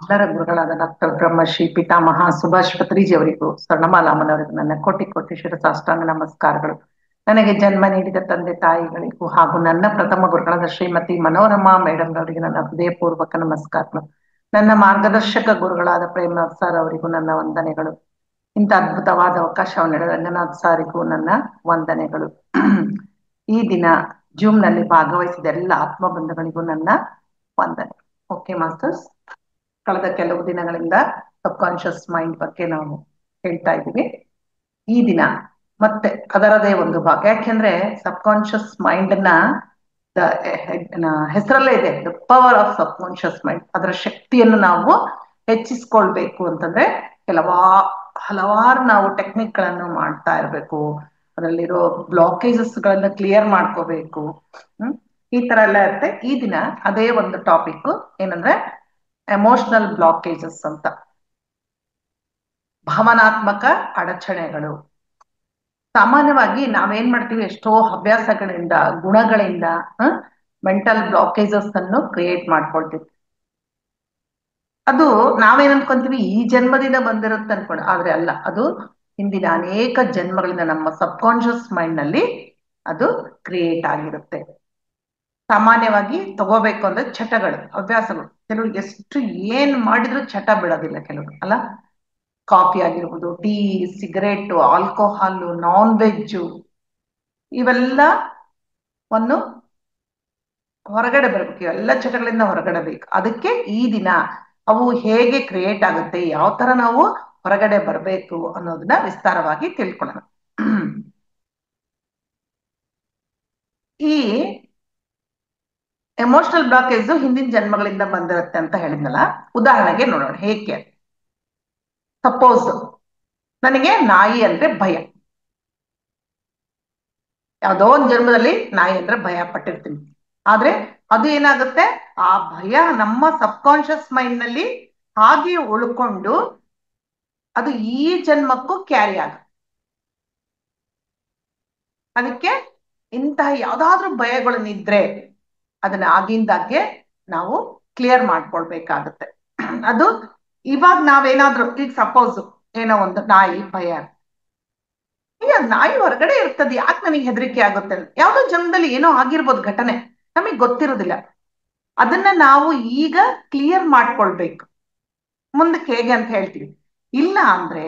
ಎಲ್ಲರ ಗುರುಗಳಾದ ಡಾಕ್ಟರ್ ಬ್ರಹ್ಮಶ್ರೀ ಪಿತಾಮಹ ಸುಭಾಷ್ ಪತ್ರಿಜಿ ಅವರಿಗೂ ಸ್ವರ್ಣಮಾಲಾಮನವರಿಗೂ ನನ್ನ ಕೋಟಿ ಕೋಟಿ ಶಿರಸಾಷ್ಟಾಂಗ ನಮಸ್ಕಾರಗಳು. ನನಗೆ ಜನ್ಮ ನೀಡಿದ ತಂದೆ ತಾಯಿಗಳಿಗೂ ಹಾಗೂ ನನ್ನ ಪ್ರಥಮ ಗುರುಗಳಾದ ಶ್ರೀಮತಿ ಮನೋರಮಾ ಮೇಡಮ್ ಅವರಿಗೆ ನನ್ನ ಹೃದಯಪೂರ್ವಕ ನಮಸ್ಕಾರಗಳು. ನನ್ನ ಮಾರ್ಗದರ್ಶಕ ಗುರುಗಳಾದ ಪ್ರೇಮನಾಥ್ ಸರ್ ಅವರಿಗೂ ನನ್ನ ವಂದನೆಗಳು. ಇಂಥ ಅದ್ಭುತವಾದ ಅವಕಾಶವನ್ನು ನೀಡಿದ ರಂಗನಾಥ್ ಸಾರಿಗೂ ನನ್ನ ವಂದನೆಗಳು. ಈ ದಿನ ಜೂಮ್ ನಲ್ಲಿ ಭಾಗವಹಿಸಿದ ಎಲ್ಲ ಆತ್ಮ ಬಂಧುಗಳಿಗೂ ನನ್ನ ವಂದನೆ. ಓಕೆ ಮಾಸ್ಟರ್ಸ್, ಕಳೆದ ಕೆಲವು ದಿನಗಳಿಂದ ಸಬ್ ಕಾನ್ಶಿಯಸ್ ಮೈಂಡ್ ಬಗ್ಗೆ ನಾವು ಹೇಳ್ತಾ ಇದ್ದೀವಿ. ಈ ದಿನ ಮತ್ತೆ ಅದರದೇ ಒಂದು ಭಾಗ, ಯಾಕೆಂದ್ರೆ ಸಬ್ ಕಾನ್ಶಿಯಸ್ ಮೈಂಡ್ ನ ಹೆಸರಲ್ಲೇ ಇದೆ, the power of sub conscious mind. ಅದರ ಶಕ್ತಿಯನ್ನು ನಾವು ಹೆಚ್ಚಿಸ್ಕೊಳ್ಬೇಕು ಅಂತಂದ್ರೆ ಹಲವಾರು ನಾವು ಟೆಕ್ನಿಕ್ ಗಳನ್ನು ಮಾಡ್ತಾ ಇರ್ಬೇಕು. ಅದರಲ್ಲಿರೋ ಬ್ಲಾಕೇಜಸ್ ಗಳನ್ನ ಕ್ಲಿಯರ್ ಮಾಡ್ಕೋಬೇಕು. ಈ ತರ ಎಲ್ಲ ಇರುತ್ತೆ. ಈ ದಿನ ಅದೇ ಒಂದು ಟಾಪಿಕ್ ಏನಂದ್ರೆ ಎಮೋಷನಲ್ ಬ್ಲಾಕೇಜಸ್ ಅಂತ, ಭಾವನಾತ್ಮಕ ಅಡಚಣೆಗಳು. ಸಾಮಾನ್ಯವಾಗಿ ನಾವೇನ್ ಮಾಡ್ತೀವಿ, ಎಷ್ಟೋ ಅಭ್ಯಾಸಗಳಿಂದ ಗುಣಗಳಿಂದ ಮೆಂಟಲ್ ಬ್ಲಾಕೇಜಸ್ ಅನ್ನು ಕ್ರಿಯೇಟ್ ಮಾಡ್ಕೊಳ್ತೀವಿ. ಅದು ನಾವೇನ್ ಅನ್ಕೊಂತೀವಿ ಈ ಜನ್ಮದಿಂದ ಬಂದಿರುತ್ತೆ ಅನ್ಕೊಂಡು, ಆದ್ರೆ ಅಲ್ಲ, ಅದು ಹಿಂದಿನ ಅನೇಕ ಜನ್ಮಗಳಿಂದ ನಮ್ಮ ಸಬ್ ಕಾನ್ಶಿಯಸ್ ಮೈಂಡ್ ನಲ್ಲಿ ಅದು ಕ್ರಿಯೇಟ್ ಆಗಿರುತ್ತೆ. ಸಾಮಾನ್ಯವಾಗಿ ತಗೋಬೇಕು ಅಂದ್ರೆ ಚಟಗಳು, ಅಭ್ಯಾಸಗಳು, ಕೆಲವರು ಎಷ್ಟು ಏನ್ ಮಾಡಿದ್ರು ಚಟ ಬಿಡೋದಿಲ್ಲ ಕೆಲವರು, ಅಲ್ಲ? ಕಾಫಿ ಆಗಿರ್ಬೋದು, tea, cigarette, alcohol, non veg, ಇವೆಲ್ಲ ಒಂದು ಹೊರಗಡೆ ಬರ್ಬೇಕು. ಇವೆಲ್ಲ ಚಟಗಳಿಂದ ಹೊರಗಡೆ ಬೇಕು. ಅದಕ್ಕೆ ಈ ದಿನ ಅವು ಹೇಗೆ ಕ್ರಿಯೇಟ್ ಆಗುತ್ತೆ, ಯಾವ ತರ ನಾವು ಹೊರಗಡೆ ಬರಬೇಕು ಅನ್ನೋದನ್ನ ವಿಸ್ತಾರವಾಗಿ ತಿಳ್ಕೊಳ್ಳೋಣ. ಈ ಎಮೋಷನಲ್ ಬ್ಲಾಕೇಜ್ ಹಿಂದಿನ ಜನ್ಮಗಳಿಂದ ಬಂದಿರುತ್ತೆ ಅಂತ ಹೇಳಿದ್ನಲ್ಲ. ಉದಾಹರಣೆಗೆ ನೋಡೋಣ ಹೇಗೆ. ಸಪೋಸ್ ನನಗೆ ನಾಯಿ ಅಂದ್ರೆ ಭಯ, ಯಾವುದೋ ಒಂದು ಜನ್ಮದಲ್ಲಿ ನಾಯಿ ಅಂದ್ರೆ ಭಯ ಪಟ್ಟಿರ್ತೀನಿ. ಆದ್ರೆ ಅದು ಏನಾಗುತ್ತೆ, ಆ ಭಯ ನಮ್ಮ ಸಬ್ ಕಾನ್ಶಿಯಸ್ ಮೈಂಡ್ ನಲ್ಲಿ ಹಾಗೆ ಉಳ್ಕೊಂಡು ಅದು ಈ ಜನ್ಮಕ್ಕೂ ಕ್ಯಾರಿ ಆಗುತ್ತೆ. ಅದಕ್ಕೆ ಇಂತಹ ಯಾವ್ದಾದ್ರೂ ಭಯಗಳನ್ನಿದ್ರೆ ಅದನ್ನ ಆಗಿಂದಾಗೆ ನಾವು ಕ್ಲಿಯರ್ ಮಾಡ್ಕೊಳ್ಬೇಕಾಗತ್ತೆ. ಅದು ಇವಾಗ ನಾವೇನಾದ್ರೂ, ಈಗ ಸಪೋಸ್ ಏನೋ ಒಂದು ನಾಯಿ ಭಯ, ನಾಯಿ ಹೊರಗಡೆ ಇರ್ತದೆ, ಯಾಕೆ ನನಗೆ ಹೆದರಿಕೆ ಆಗುತ್ತೆ? ಯಾವ್ದೋ ಜನ್ಮದಲ್ಲಿ ಏನೋ ಆಗಿರ್ಬೋದು ಘಟನೆ, ನಮಗ್ ಗೊತ್ತಿರೋದಿಲ್ಲ. ಅದನ್ನ ನಾವು ಈಗ ಕ್ಲಿಯರ್ ಮಾಡ್ಕೊಳ್ಬೇಕು. ಮುಂದಕ್ಕೆ ಹೇಗೆ ಅಂತ ಹೇಳ್ತೀವಿ. ಇಲ್ಲ ಅಂದ್ರೆ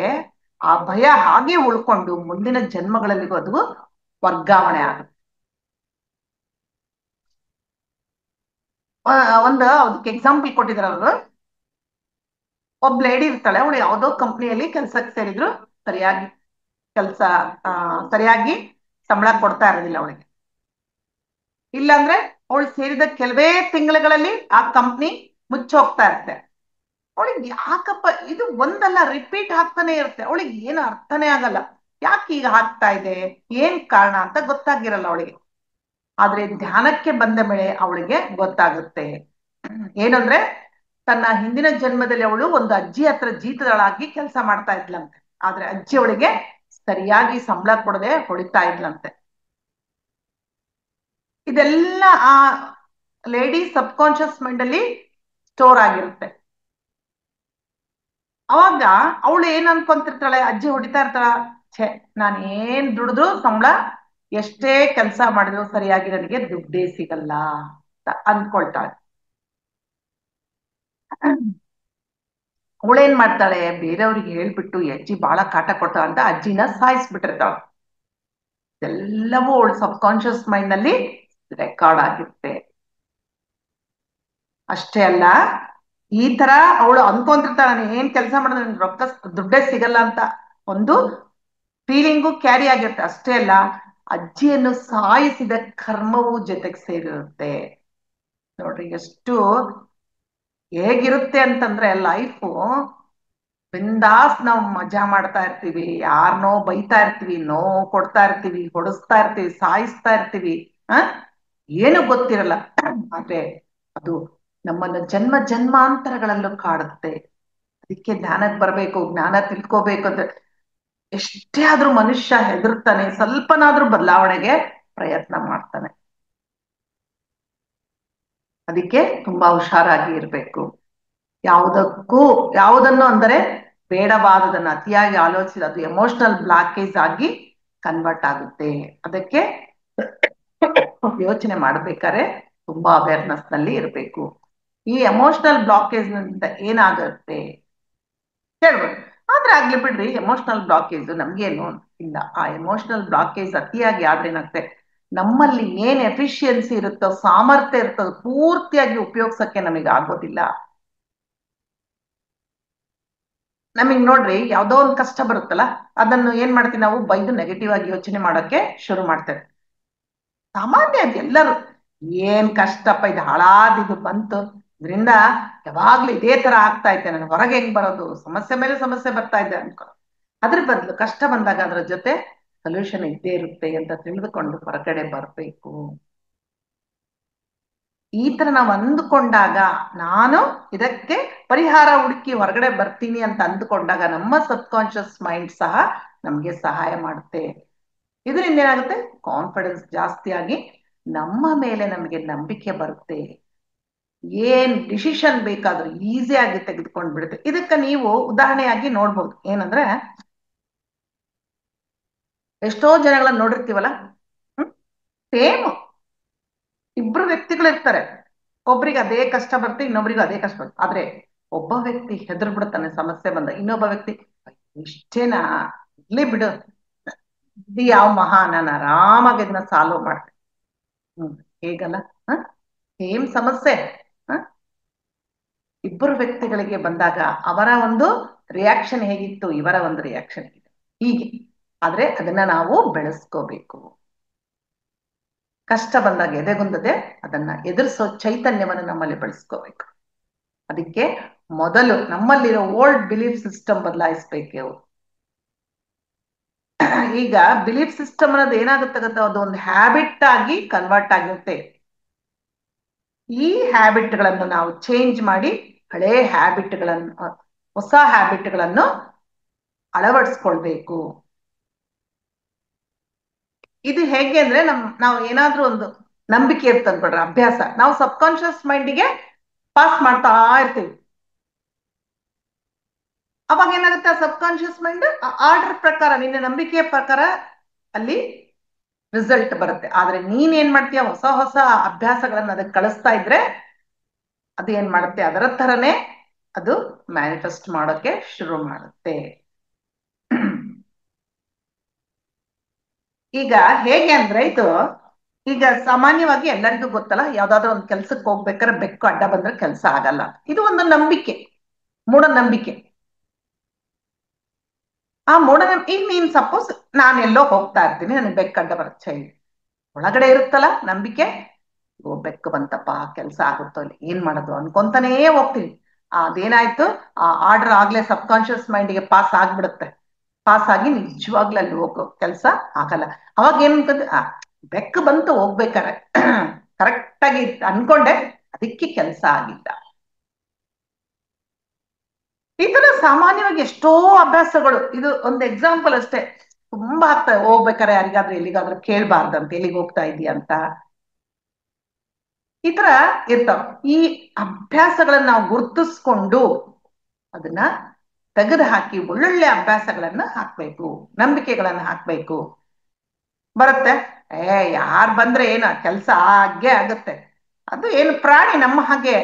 ಆ ಭಯ ಹಾಗೆ ಉಳ್ಕೊಂಡು ಮುಂದಿನ ಜನ್ಮಗಳಲ್ಲಿಗೂ ಅದು ವರ್ಗಾವಣೆ ಆಗುತ್ತೆ. ಒಂದು ಅದಕ್ಕೆ ಎಕ್ಸಾಂಪಲ್ ಕೊಟ್ಟಿದ್ರು ಅವರು. ಒಬ್ಬ ಲೇಡಿ ಇರ್ತಾಳೆ, ಅವಳು ಯಾವುದೋ ಕಂಪ್ನಿಯಲ್ಲಿ ಕೆಲ್ಸಕ್ಕೆ ಸೇರಿದ್ರು, ಸರಿಯಾಗಿ ಕೆಲಸ ಸರಿಯಾಗಿ ಸಂಬಳ ಕೊಡ್ತಾ ಇರೋದಿಲ್ಲ ಅವಳಿಗೆ. ಇಲ್ಲಾಂದ್ರೆ ಅವಳು ಸೇರಿದ ಕೆಲವೇ ತಿಂಗಳುಗಳಲ್ಲಿ ಆ ಕಂಪ್ನಿ ಮುಚ್ಚೋಗ್ತಾ ಇರುತ್ತೆ. ಅವಳಿಗೆ ಯಾಕಪ್ಪ ಇದು ಒಂದಲ್ಲ, ರಿಪೀಟ್ ಆಗ್ತಾನೆ ಇರುತ್ತೆ. ಅವಳಿಗೆ ಏನು ಅರ್ಥನೇ ಆಗಲ್ಲ, ಯಾಕೆ ಈಗ ಆಗ್ತಾ ಇದೆ, ಏನ್ ಕಾರಣ ಅಂತ ಗೊತ್ತಾಗಿರಲ್ಲ ಅವಳಿಗೆ. ಆದ್ರೆ ಧ್ಯಾನಕ್ಕೆ ಬಂದ ಮೇಲೆ ಅವಳಿಗೆ ಗೊತ್ತಾಗುತ್ತೆ. ಏನಂದ್ರೆ ತನ್ನ ಹಿಂದಿನ ಜನ್ಮದಲ್ಲಿ ಅವಳು ಒಂದು ಅಜ್ಜಿ ಹತ್ರ ಜೀತದಳಾಗಿ ಕೆಲಸ ಮಾಡ್ತಾ ಇದ್ಲಂತೆ. ಆದ್ರೆ ಅಜ್ಜಿ ಅವಳಿಗೆ ಸರಿಯಾಗಿ ಸಂಬಳ ಕೊಡದೆ ಹೊಡಿತಾ ಇದ್ಲಂತೆ. ಇದೆಲ್ಲ ಆ ಲೇಡಿ ಸಬ್ ಕಾನ್ಶಿಯಸ್ ಮೈಂಡ್ ಅಲ್ಲಿ ಸ್ಟೋರ್ ಆಗಿರುತ್ತೆ. ಅವಾಗ ಅವಳು ಏನ್ ಅನ್ಕೊಂತಿರ್ತಾಳೆ, ಅಜ್ಜಿ ಹೊಡಿತಾ ಇರ್ತಾಳ, ಛೇ ನಾನು ಏನ್ ದುಡಿದ್ರು ಸಂಬಳ, ಎಷ್ಟೇ ಕೆಲಸ ಮಾಡಿದ್ರು ಸರಿಯಾಗಿ ನನಗೆ ದುಡ್ಡೇ ಸಿಗಲ್ಲ ಅಂತ ಅನ್ಕೊಳ್ತಾಳೆ. ಅವಳೇನ್ ಮಾಡ್ತಾಳೆ, ಬೇರೆಯವ್ರಿಗೆ ಹೇಳ್ಬಿಟ್ಟು ಅಜ್ಜಿ ಬಹಳ ಕಾಟ ಕೊಡ್ತಾಳ ಅಂತ ಅಜ್ಜಿನ ಸಾಯಿಸ್ಬಿಟ್ಟಿರ್ತಾಳ. ಎಲ್ಲವೂ ಅವಳು ಸಬ್ ಕಾನ್ಶಿಯಸ್ ಮೈಂಡ್ ನಲ್ಲಿ ರೆಕಾರ್ಡ್ ಆಗಿರುತ್ತೆ. ಅಷ್ಟೇ ಅಲ್ಲ, ಈ ತರ ಅವಳು ಅನ್ಕೊಂತಿರ್ತಾಳ, ನಾನು ಏನ್ ಕೆಲಸ ಮಾಡಿದ್ರೆ ನನ್ಗೆ ರೊಕ್ಕ ದುಡ್ಡೇ ಸಿಗಲ್ಲ ಅಂತ ಒಂದು ಫೀಲಿಂಗು ಕ್ಯಾರಿ ಆಗಿರುತ್ತೆ. ಅಷ್ಟೇ ಅಲ್ಲ, ಅಜ್ಜಿಯನ್ನು ಸಾಯಿಸಿದ ಕರ್ಮವು ಜೊತೆಗೆ ಸೇರಿರುತ್ತೆ. ನೋಡ್ರಿ ಎಷ್ಟು ಹೇಗಿರುತ್ತೆ ಅಂತಂದ್ರೆ, ಲೈಫು ಬಿಂದಾಸ್ ನಾವು ಮಜಾ ಮಾಡ್ತಾ ಇರ್ತೀವಿ, ಯಾರನೋ ಬೈತಾ ಇರ್ತೀವಿ, ನೋವು ಕೊಡ್ತಾ ಇರ್ತೀವಿ, ಹೊಡಿಸ್ತಾ ಇರ್ತೀವಿ, ಸಾಯಿಸ್ತಾ ಇರ್ತೀವಿ, ಏನು ಗೊತ್ತಿರಲ್ಲ. ಆದ್ರೆ ಅದು ನಮ್ಮನ್ನ ಜನ್ಮ ಜನ್ಮಾಂತರಗಳಲ್ಲೂ ಕಾಡುತ್ತೆ. ಅದಕ್ಕೆ ಜ್ಞಾನಕ್ಕೆ ಬರ್ಬೇಕು, ಜ್ಞಾನ ತಿಳ್ಕೋಬೇಕು ಅಂದ್ರೆ ಎಷ್ಟೇ ಆದ್ರೂ ಮನುಷ್ಯ ಹೆದರ್ತಾನೆ, ಸ್ವಲ್ಪನಾದ್ರೂ ಬದಲಾವಣೆಗೆ ಪ್ರಯತ್ನ ಮಾಡ್ತಾನೆ. ಅದಕ್ಕೆ ತುಂಬಾ ಹುಷಾರಾಗಿ ಇರ್ಬೇಕು. ಯಾವುದಕ್ಕೂ ಯಾವುದನ್ನು ಅಂದರೆ ಬೇಡವಾದದನ್ನು ಅತಿಯಾಗಿ ಆಲೋಚಿಸಿ ಅದು ಎಮೋಷನಲ್ ಬ್ಲಾಕೇಜ್ ಆಗಿ ಕನ್ವರ್ಟ್ ಆಗುತ್ತೆ. ಅದಕ್ಕೆ ಯೋಚನೆ ಮಾಡ್ಬೇಕಾದ್ರೆ ತುಂಬಾ ಅವೇರ್ನೆಸ್ ನಲ್ಲಿ ಇರಬೇಕು. ಈ ಎಮೋಷನಲ್ ಬ್ಲಾಕೇಜ್ ನಿಂದ ಏನಾಗುತ್ತೆ ಹೇಳ್ಬೋದು. ಆದ್ರೆ ಆಗ್ಲಿ ಬಿಡ್ರಿ, ಎಮೋಷನಲ್ ಬ್ಲಾಕೇಜ್ ನಮ್ಗೇನು ಇಲ್ಲ. ಆ ಎಮೋಷನಲ್ ಬ್ಲಾಕೇಜ್ ಅತಿಯಾಗಿ ಆದ್ರೆ ಏನಾಗುತ್ತೆ, ನಮ್ಮಲ್ಲಿ ಏನ್ ಎಫಿಷಿಯನ್ಸಿ ಇರುತ್ತೋ, ಸಾಮರ್ಥ್ಯ ಇರುತ್ತೋ ಪೂರ್ತಿಯಾಗಿ ಉಪಯೋಗಿಸಕ್ಕೆ ನಮಗೆ ಆಗೋದಿಲ್ಲ. ನಮಗ್ ನೋಡ್ರಿ, ಯಾವ್ದೋ ಒಂದು ಕಷ್ಟ ಬರುತ್ತಲ್ಲ, ಅದನ್ನು ಏನ್ ಮಾಡ್ತೀವಿ ನಾವು, ಬೈದು ನೆಗೆಟಿವ್ ಆಗಿ ಯೋಚನೆ ಮಾಡೋಕೆ ಶುರು ಮಾಡ್ತೇವೆ. ಸಾಮಾನ್ಯ ಎಲ್ಲರೂ ಏನ್ ಕಷ್ಟಪ್ಪ, ಇದು ಹಾಳಾದಿದು ಬಂತು, ಇದರಿಂದ ಯಾವಾಗ್ಲೂ ಇದೇ ತರ ಆಗ್ತಾ ಇದ್ದೆ, ನಾನು ಹೊರಗೆ ಹೆಂಗ್ ಬರೋದು, ಸಮಸ್ಯೆ ಮೇಲೆ ಸಮಸ್ಯೆ ಬರ್ತಾ ಇದೆ ಅನ್ಕೊ. ಅದ್ರ ಬದಲು ಕಷ್ಟ ಬಂದಾಗ ಅದ್ರ ಜೊತೆ ಸೊಲ್ಯೂಷನ್ ಇದ್ದೇ ಇರುತ್ತೆ ಅಂತ ತಿಳಿದುಕೊಂಡು ಹೊರಗಡೆ ಬರ್ಬೇಕು. ಈ ತರ ನಾವು ಅಂದುಕೊಂಡಾಗ, ನಾನು ಇದಕ್ಕೆ ಪರಿಹಾರ ಹುಡುಕಿ ಹೊರಗಡೆ ಬರ್ತೀನಿ ಅಂತ ಅಂದುಕೊಂಡಾಗ ನಮ್ಮ ಸಬ್ ಕಾನ್ಶಿಯಸ್ ಮೈಂಡ್ ಸಹ ನಮ್ಗೆ ಸಹಾಯ ಮಾಡುತ್ತೆ. ಇದರಿಂದ ಏನಾಗುತ್ತೆ, ಕಾನ್ಫಿಡೆನ್ಸ್ ಜಾಸ್ತಿ ಆಗಿ ನಮ್ಮ ಮೇಲೆ ನಮಗೆ ನಂಬಿಕೆ ಬರುತ್ತೆ. ಏನ್ ಡಿಸಿಷನ್ ಬೇಕಾದ್ರೂ ಈಸಿಯಾಗಿ ತೆಗೆದುಕೊಂಡು ಬಿಡುತ್ತೆ. ಇದಕ್ಕೆ ನೀವು ಉದಾಹರಣೆಯಾಗಿ ನೋಡ್ಬೋದು. ಏನಂದ್ರೆ, ಎಷ್ಟೋ ಜನಗಳನ್ನ ನೋಡಿರ್ತೀವಲ್ಲ, ಸೇಮ್ ಇಬ್ರು ವ್ಯಕ್ತಿಗಳು ಇರ್ತಾರೆ. ಒಬ್ರಿಗೆ ಅದೇ ಕಷ್ಟ ಬರುತ್ತೆ, ಇನ್ನೊಬ್ರಿಗೂ ಅದೇ ಕಷ್ಟ ಬರುತ್ತೆ. ಆದ್ರೆ ಒಬ್ಬ ವ್ಯಕ್ತಿ ಹೆದರ್ ಬಿಡುತ್ತಾನೆ ಸಮಸ್ಯೆ ಬಂದ, ಇನ್ನೊಬ್ಬ ವ್ಯಕ್ತಿ ಇಷ್ಟೇನಾ, ಇರ್ಲಿ ಬಿಡು, ಇದು ಯಾವ ಮಹಾ, ನಾನು ಆರಾಮಾಗಿ ಇದನ್ನ ಸಾಲ್ವ್ ಮಾಡ್ತೇನೆ. ಹೇಗಲ್ಲ, ಸೇಮ್ ಸಮಸ್ಯೆ ಇಬ್ಬರು ವ್ಯಕ್ತಿಗಳಿಗೆ ಬಂದಾಗ ಅವರ ಒಂದು ರಿಯಾಕ್ಷನ್ ಹೇಗಿತ್ತು, ಇವರ ಒಂದು ರಿಯಾಕ್ಷನ್ ಹೇಗಿದೆ, ಹೀಗೆ. ಆದ್ರೆ ಅದನ್ನ ನಾವು ಬೆಳೆಸ್ಕೋಬೇಕು. ಕಷ್ಟ ಬಂದಾಗ ಎದೆಗುಂದದೆ ಅದನ್ನ ಎದುರಿಸೋ ಚೈತನ್ಯವನ್ನು ನಮ್ಮಲ್ಲಿ ಬೆಳೆಸ್ಕೋಬೇಕು. ಅದಕ್ಕೆ ಮೊದಲು ನಮ್ಮಲ್ಲಿರೋ ಓಲ್ಡ್ ಬಿಲೀಫ್ ಸಿಸ್ಟಮ್ ಬದಲಾಯಿಸ್ಬೇಕು. ಈಗ ಬಿಲೀಫ್ ಸಿಸ್ಟಮ್ ಅನ್ನೋದು ಏನಾಗುತ್ತೆ ಗೊತ್ತಾ, ಅದು ಒಂದು ಹ್ಯಾಬಿಟ್ ಆಗಿ ಕನ್ವರ್ಟ್ ಆಗಿರುತ್ತೆ. ಈ ಹ್ಯಾಬಿಟ್ಗಳನ್ನು ನಾವು ಚೇಂಜ್ ಮಾಡಿ ಹಳೆ ಹ್ಯಾಬಿಟ್ಗಳನ್ನು, ಹೊಸ ಹ್ಯಾಬಿಟ್ಗಳನ್ನು ಅಳವಡಿಸ್ಕೊಳ್ಬೇಕು. ಇದು ಹೇಗೆ ಅಂದ್ರೆ, ನಾವು ಏನಾದ್ರೂ ಒಂದು ನಂಬಿಕೆ ಇರ್ತಂದ್ಬಿಡ್ರಿ, ಅಭ್ಯಾಸ, ನಾವು ಸಬ್ ಕಾನ್ಶಿಯಸ್ ಮೈಂಡಿಗೆ ಪಾಸ್ ಮಾಡ್ತಾ ಇರ್ತೀವಿ. ಅವಾಗ ಏನಾಗುತ್ತೆ, ಆ ಸಬ್ ಕಾನ್ಶಿಯಸ್ ಮೈಂಡ್ ಆರ್ಡರ್ ಪ್ರಕಾರ, ನಿನ್ನ ನಂಬಿಕೆಯ ಪ್ರಕಾರ ಅಲ್ಲಿ ರಿಸಲ್ಟ್ ಬರುತ್ತೆ. ಆದ್ರೆ ನೀನ್ ಏನ್ ಮಾಡ್ತೀಯ, ಹೊಸ ಹೊಸ ಅಭ್ಯಾಸಗಳನ್ನ ಅದಕ್ಕೆ ಕಳಿಸ್ತಾ ಇದ್ರೆ ಅದು ಏನ್ ಮಾಡುತ್ತೆ, ಅದರ ತರನೇ ಅದು ಮ್ಯಾನಿಫೆಸ್ಟ್ ಮಾಡೋಕೆ ಶುರು ಮಾಡುತ್ತೆ. ಈಗ ಹೇಗೆ ಅಂದ್ರೆ, ಇದು ಈಗ ಸಾಮಾನ್ಯವಾಗಿ ಎಲ್ಲರಿಗೂ ಗೊತ್ತಲ್ಲ, ಯಾವ್ದಾದ್ರು ಒಂದು ಕೆಲ್ಸಕ್ಕೆ ಹೋಗ್ಬೇಕಾದ್ರೆ ಬೆಕ್ಕು ಅಡ್ಡ ಬಂದ್ರೆ ಕೆಲಸ ಆಗಲ್ಲ. ಇದು ಒಂದು ನಂಬಿಕೆ, ಮೂಢನಂಬಿಕೆ. ಆ ಮೂಢನಂಬಿಕೆ, ಈಗ ನೀನ್ ಸಪೋಸ್ ನಾನು ಎಲ್ಲೋ ಹೋಗ್ತಾ ಇರ್ತೀನಿ, ನನಗೆ ಬೆಕ್ಕು ಅಡ್ಡ ಬರುತ್ತೆ, ಒಳಗಡೆ ಇರುತ್ತಲ್ಲ ನಂಬಿಕೆ, ಓ ಬೆಕ್ಕು ಬಂತಪ್ಪ, ಕೆಲಸ ಆಗುತ್ತೋ ಇಲ್ಲಿ, ಏನ್ ಮಾಡೋದು ಅನ್ಕೊಂತಾನೇ ಹೋಗ್ತೀನಿ. ಅದೇನಾಯ್ತು, ಆ ಆರ್ಡರ್ ಆಗ್ಲೇ ಸಬ್ ಕಾನ್ಶಿಯಸ್ ಮೈಂಡ್ಗೆ ಪಾಸ್ ಆಗ್ಬಿಡುತ್ತೆ. ಪಾಸ್ ಆಗಿ ನಿಜವಾಗ್ಲೂ ಅಲ್ಲಿ ಹೋಗೋ ಕೆಲಸ ಆಗಲ್ಲ. ಅವಾಗ ಏನ್ ಅನ್ಕೊಂಡೆ, ಬೆಕ್ಕು ಬಂತು ಹೋಗ್ಬೇಕಾರೆ ಕರೆಕ್ಟ್ ಆಗಿ ಅನ್ಕೊಂಡೆ, ಅದಕ್ಕೆ ಕೆಲಸ ಆಗಿಲ್ಲ. ಈ ತರ ಸಾಮಾನ್ಯವಾಗಿ ಎಷ್ಟೋ ಅಭ್ಯಾಸಗಳು, ಇದು ಒಂದು ಎಕ್ಸಾಂಪಲ್ ಅಷ್ಟೇ, ತುಂಬಾ ಆಗ್ತವೆ. ಹೋಗ್ಬೇಕಾರೆ ಯಾರಿಗಾದ್ರೂ ಎಲ್ಲಿಗಾದ್ರೂ ಕೇಳ್ಬಾರ್ದಂತ, ಎಲ್ಲಿಗೆ ಹೋಗ್ತಾ ಇದೀಯ ಅಂತ, ಈ ತರ ಇರ್ತಾವ. ಈ ಅಭ್ಯಾಸಗಳನ್ನ ನಾವು ಗುರ್ತಿಸ್ಕೊಂಡು ಅದನ್ನ ತೆಗೆದು ಹಾಕಿ ಒಳ್ಳೊಳ್ಳೆ ಅಭ್ಯಾಸಗಳನ್ನ ಹಾಕ್ಬೇಕು, ನಂಬಿಕೆಗಳನ್ನ ಹಾಕ್ಬೇಕು. ಬರುತ್ತೆ, ಯಾರು ಬಂದ್ರೆ ಏನ ಕೆಲ್ಸ ಹಾಗೆ ಆಗುತ್ತೆ, ಅದು ಏನು ಪ್ರಾಣಿ ನಮ್ಮ ಹಾಗೆ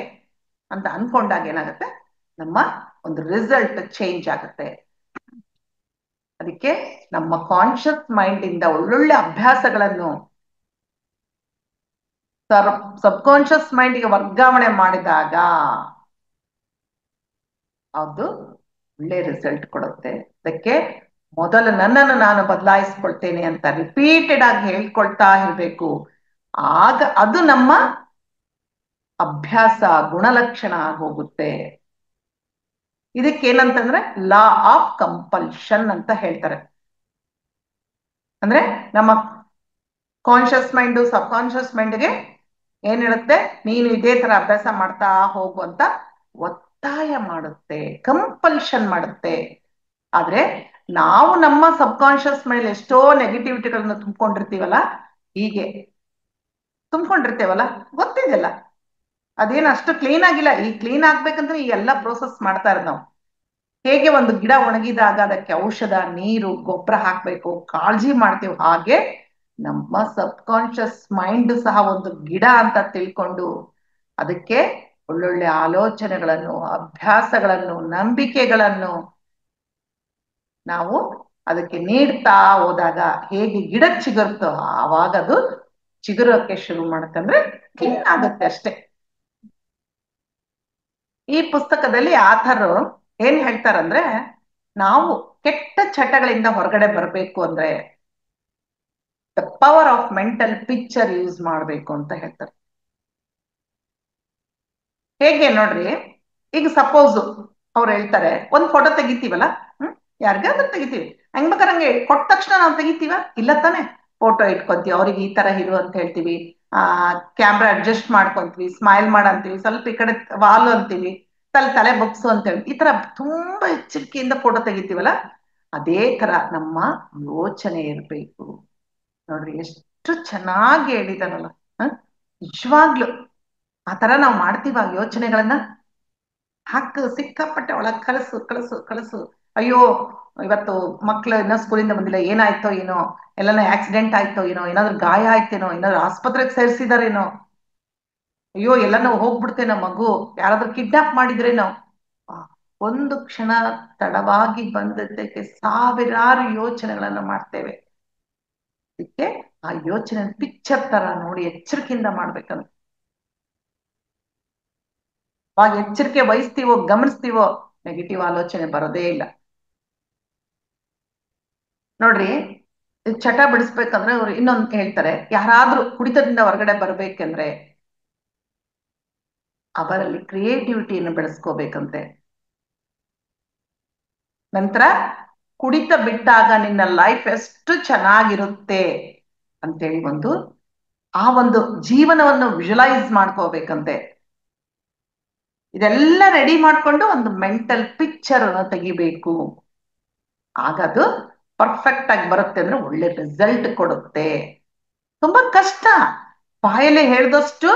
ಅಂತ ಅನ್ಕೊಂಡಾಗ ಏನಾಗುತ್ತೆ, ನಮ್ಮ ಒಂದು ರಿಸಲ್ಟ್ ಚೇಂಜ್ ಆಗುತ್ತೆ. ಅದಕ್ಕೆ ನಮ್ಮ ಕಾನ್ಶಿಯಸ್ ಮೈಂಡ್ ಇಂದ ಒಳ್ಳೊಳ್ಳೆ ಅಭ್ಯಾಸಗಳನ್ನು ಸಬ್ ಕಾನ್ಶಿಯಸ್ ಮೈಂಡ್ಗೆ ವರ್ಗಾವಣೆ ಮಾಡಿದಾಗ ಅದು ಒಳ್ಳೆ ರಿಸಲ್ಟ್ ಕೊಡುತ್ತೆ. ಅದಕ್ಕೆ ಮೊದಲು ನನ್ನನ್ನು ನಾನು ಬದಲಾಯಿಸ್ಕೊಳ್ತೇನೆ ಅಂತ ರಿಪೀಟೆಡ್ ಆಗಿ ಹೇಳ್ಕೊಳ್ತಾ ಇರ್ಬೇಕು. ಆಗ ಅದು ನಮ್ಮ ಅಭ್ಯಾಸ ಗುಣಲಕ್ಷಣ ಹೋಗುತ್ತೆ. ಇದಕ್ಕೇನಂತಂದ್ರೆ ಲಾ ಆಫ್ ಕಂಪಲ್ಷನ್ ಅಂತ ಹೇಳ್ತಾರೆ. ಅಂದ್ರೆ ನಮ್ಮ ಕಾನ್ಶಿಯಸ್ ಮೈಂಡ್ ಸಬ್ ಕಾನ್ಶಿಯಸ್ ಮೈಂಡ್ಗೆ ಏನ್ ಹೇಳುತ್ತೆ, ನೀನು ಇದೇ ತರ ಅಭ್ಯಾಸ ಮಾಡ್ತಾ ಹೋಗು ಅಂತ ಒತ್ತಾಯ ಮಾಡುತ್ತೆ, ಕಂಪಲ್ಷನ್ ಮಾಡುತ್ತೆ. ಆದ್ರೆ ನಾವು ನಮ್ಮ ಸಬ್ ಕಾನ್ಶಿಯಸ್ ಮೈಂಡ್ ಎಷ್ಟೋ ನೆಗೆಟಿವಿಟಿಗಳನ್ನ ತುಂಬಿಕೊಂಡಿರ್ತೀವಲ್ಲ, ಹೀಗೆ ತುಂಬಿಕೊಂಡಿರ್ತೇವಲ್ಲ, ಗೊತ್ತಿದೆಲ್ಲ, ಅದೇನು ಅಷ್ಟು ಕ್ಲೀನ್ ಆಗಿಲ್ಲ. ಈ ಕ್ಲೀನ್ ಆಗ್ಬೇಕಂದ್ರೆ ಈ ಎಲ್ಲ ಪ್ರೋಸೆಸ್ ಮಾಡ್ತಾ ಇರೋದು ನಾವು. ಹೇಗೆ ಒಂದು ಗಿಡ ಒಣಗಿದಾಗ ಅದಕ್ಕೆ ಔಷಧ, ನೀರು, ಗೊಬ್ಬರ ಹಾಕ್ಬೇಕು, ಕಾಳಜಿ ಮಾಡ್ತೀವಿ, ಹಾಗೆ ನಮ್ಮ ಸಬ್ ಕಾನ್ಶಿಯಸ್ ಮೈಂಡ್ ಸಹ ಒಂದು ಗಿಡ ಅಂತ ತಿಳ್ಕೊಂಡು ಅದಕ್ಕೆ ಒಳ್ಳೊಳ್ಳೆ ಆಲೋಚನೆಗಳನ್ನು, ಅಭ್ಯಾಸಗಳನ್ನು, ನಂಬಿಕೆಗಳನ್ನು ನಾವು ಅದಕ್ಕೆ ನೀಡ್ತಾ ಹೋದಾಗ ಹೇಗೆ ಗಿಡ ಚಿಗುರುತ್ತೋ ಆವಾಗ ಅದು ಚಿಗುರೋಕೆ ಶುರು ಮಾಡುತ್ತಂದ್ರೆ ಕ್ಲೀನ್ ಆಗುತ್ತೆ ಅಷ್ಟೇ. ಈ ಪುಸ್ತಕದಲ್ಲಿ ಆಥರು ಏನ್ ಹೇಳ್ತಾರಂದ್ರೆ, ನಾವು ಕೆಟ್ಟ ಚಟಗಳಿಂದ ಹೊರಗಡೆ ಬರಬೇಕು ಅಂದ್ರೆ the power of mental picture use ಮಾಡಬೇಕು ಅಂತ ಹೇಳ್ತಾರೆ. ಹೇಗೆ ನೋಡ್ರಿ, ಈಗ ಸಪೋಸ್ ಅವ್ರು ಹೇಳ್ತಾರೆ ಒಂದ್ ಫೋಟೋ ತೆಗಿತೀವಲ್ಲ, ಯಾರಿಗಾದ್ರೂ ತೆಗಿತೀವಿ, ಹಂಗ್ ಬೇಕಾದ್ರೆ ಹಂಗೆ ಕೊಟ್ಟ ತಕ್ಷಣ ನಾವು ತೆಗಿತೀವ? ಇಲ್ಲ ತಾನೆ. ಫೋಟೋ ಇಟ್ಕೊಂತೀವಿ, ಅವ್ರಿಗೆ ಈ ತರ ಇರು ಅಂತ ಹೇಳ್ತೀವಿ, ಕ್ಯಾಮ್ರಾ ಅಡ್ಜಸ್ಟ್ ಮಾಡ್ಕೊಂತೀವಿ, ಸ್ಮೈಲ್ ಮಾಡಂತೀವಿ, ಸ್ವಲ್ಪ ಈ ಕಡೆ ವಾಲು ಅಂತೀವಿ, ತಲೆ ಬಗ್ಸು ಅಂತ ಹೇಳಿ, ಈ ತರ ತುಂಬಾ ಎಚ್ಚರಿಕೆಯಿಂದ ಫೋಟೋ ತೆಗಿತೀವಲ್ಲ, ಅದೇ ತರ ನಮ್ಮ ಯೋಚನೆ ಇರ್ಬೇಕು. ನೋಡ್ರಿ ಎಷ್ಟು ಚೆನ್ನಾಗಿ ಹೇಳಿದಾರಲ್ಲ. ನಿಜವಾಗ್ಲು ಆ ತರ ನಾವು ಮಾಡ್ತೀವ ಯೋಚನೆಗಳನ್ನ? ಹಾಕು, ಸಿಕ್ಕಾಪಟ್ಟೆ ಒಳಗ್ ಕಲಸು ಕಲಸು ಕಲಸು. ಅಯ್ಯೋ, ಇವತ್ತು ಮಕ್ಳು ಇನ್ನೂ ಸ್ಕೂಲಿಂದ ಬಂದಿಲ್ಲ, ಏನಾಯ್ತೋ ಏನೋ, ಎಲ್ಲಾನ ಆಕ್ಸಿಡೆಂಟ್ ಆಯ್ತೋ ಏನೋ, ಏನಾದ್ರು ಗಾಯ ಆಯ್ತೇನೋ, ಏನಾದ್ರು ಆಸ್ಪತ್ರೆಗೆ ಸೇರಿಸಿದಾರೇನೋ, ಅಯ್ಯೋ ಎಲ್ಲಾನು ಹೋಗ್ಬಿಡ್ತೇನೋ ಮಗು, ಯಾರಾದ್ರೂ ಕಿಡ್ನಾಪ್ ಮಾಡಿದ್ರೇನೋ. ಒಂದು ಕ್ಷಣ ತಡವಾಗಿ ಬಂದದ್ದಕ್ಕೆ ಸಾವಿರಾರು ಯೋಚನೆಗಳನ್ನ ಮಾಡ್ತೇವೆ. ಅದಕ್ಕೆ ಆ ಯೋಚನೆ ಪಿಕ್ಚರ್ ತರ ನೋಡಿ ಎಚ್ಚರಿಕೆಯಿಂದ ಮಾಡ್ಬೇಕಂತ. ಅವಾಗ ಎಚ್ಚರಿಕೆ ವಹಿಸ್ತೀವೋ, ಗಮನಿಸ್ತೀವೋ, ನೆಗೆಟಿವ್ ಆಲೋಚನೆ ಬರೋದೇ ಇಲ್ಲ. ನೋಡ್ರಿ, ಚಟ ಬಿಡಿಸ್ಬೇಕಂದ್ರೆ ಅವ್ರು ಇನ್ನೊಂದು ಹೇಳ್ತಾರೆ, ಯಾರಾದ್ರೂ ಕುಡಿತದಿಂದ ಹೊರಗಡೆ ಬರ್ಬೇಕಂದ್ರೆ ಅವರಲ್ಲಿ ಕ್ರಿಯೇಟಿವಿಟಿಯನ್ನು ಬೆಳೆಸ್ಕೋಬೇಕಂತೆ. ನಂತರ ಕುಡಿತ ಬಿಟ್ಟಾಗ ನಿನ್ನ ಲೈಫ್ ಎಷ್ಟು ಚೆನ್ನಾಗಿರುತ್ತೆ ಅಂತೇಳಿ ಆ ಒಂದು ಜೀವನವನ್ನು ವಿಜುವಲೈಸ್ ಮಾಡ್ಕೋಬೇಕಂತೆ. ಇದೆಲ್ಲ ರೆಡಿ ಮಾಡ್ಕೊಂಡು ಒಂದು ಮೆಂಟಲ್ ಪಿಕ್ಚರ್ ಅನ್ನು ತೆಗಿಬೇಕು. ಆಗ ಅದು ಪರ್ಫೆಕ್ಟ್ ಆಗಿ ಬರುತ್ತೆ, ಅಂದ್ರೆ ಒಳ್ಳೆ ರಿಸಲ್ಟ್ ಕೊಡುತ್ತೆ. ತುಂಬಾ ಕಷ್ಟ, ಬಾಯಲ್ಲಿ ಹೇಳ್ದಷ್ಟು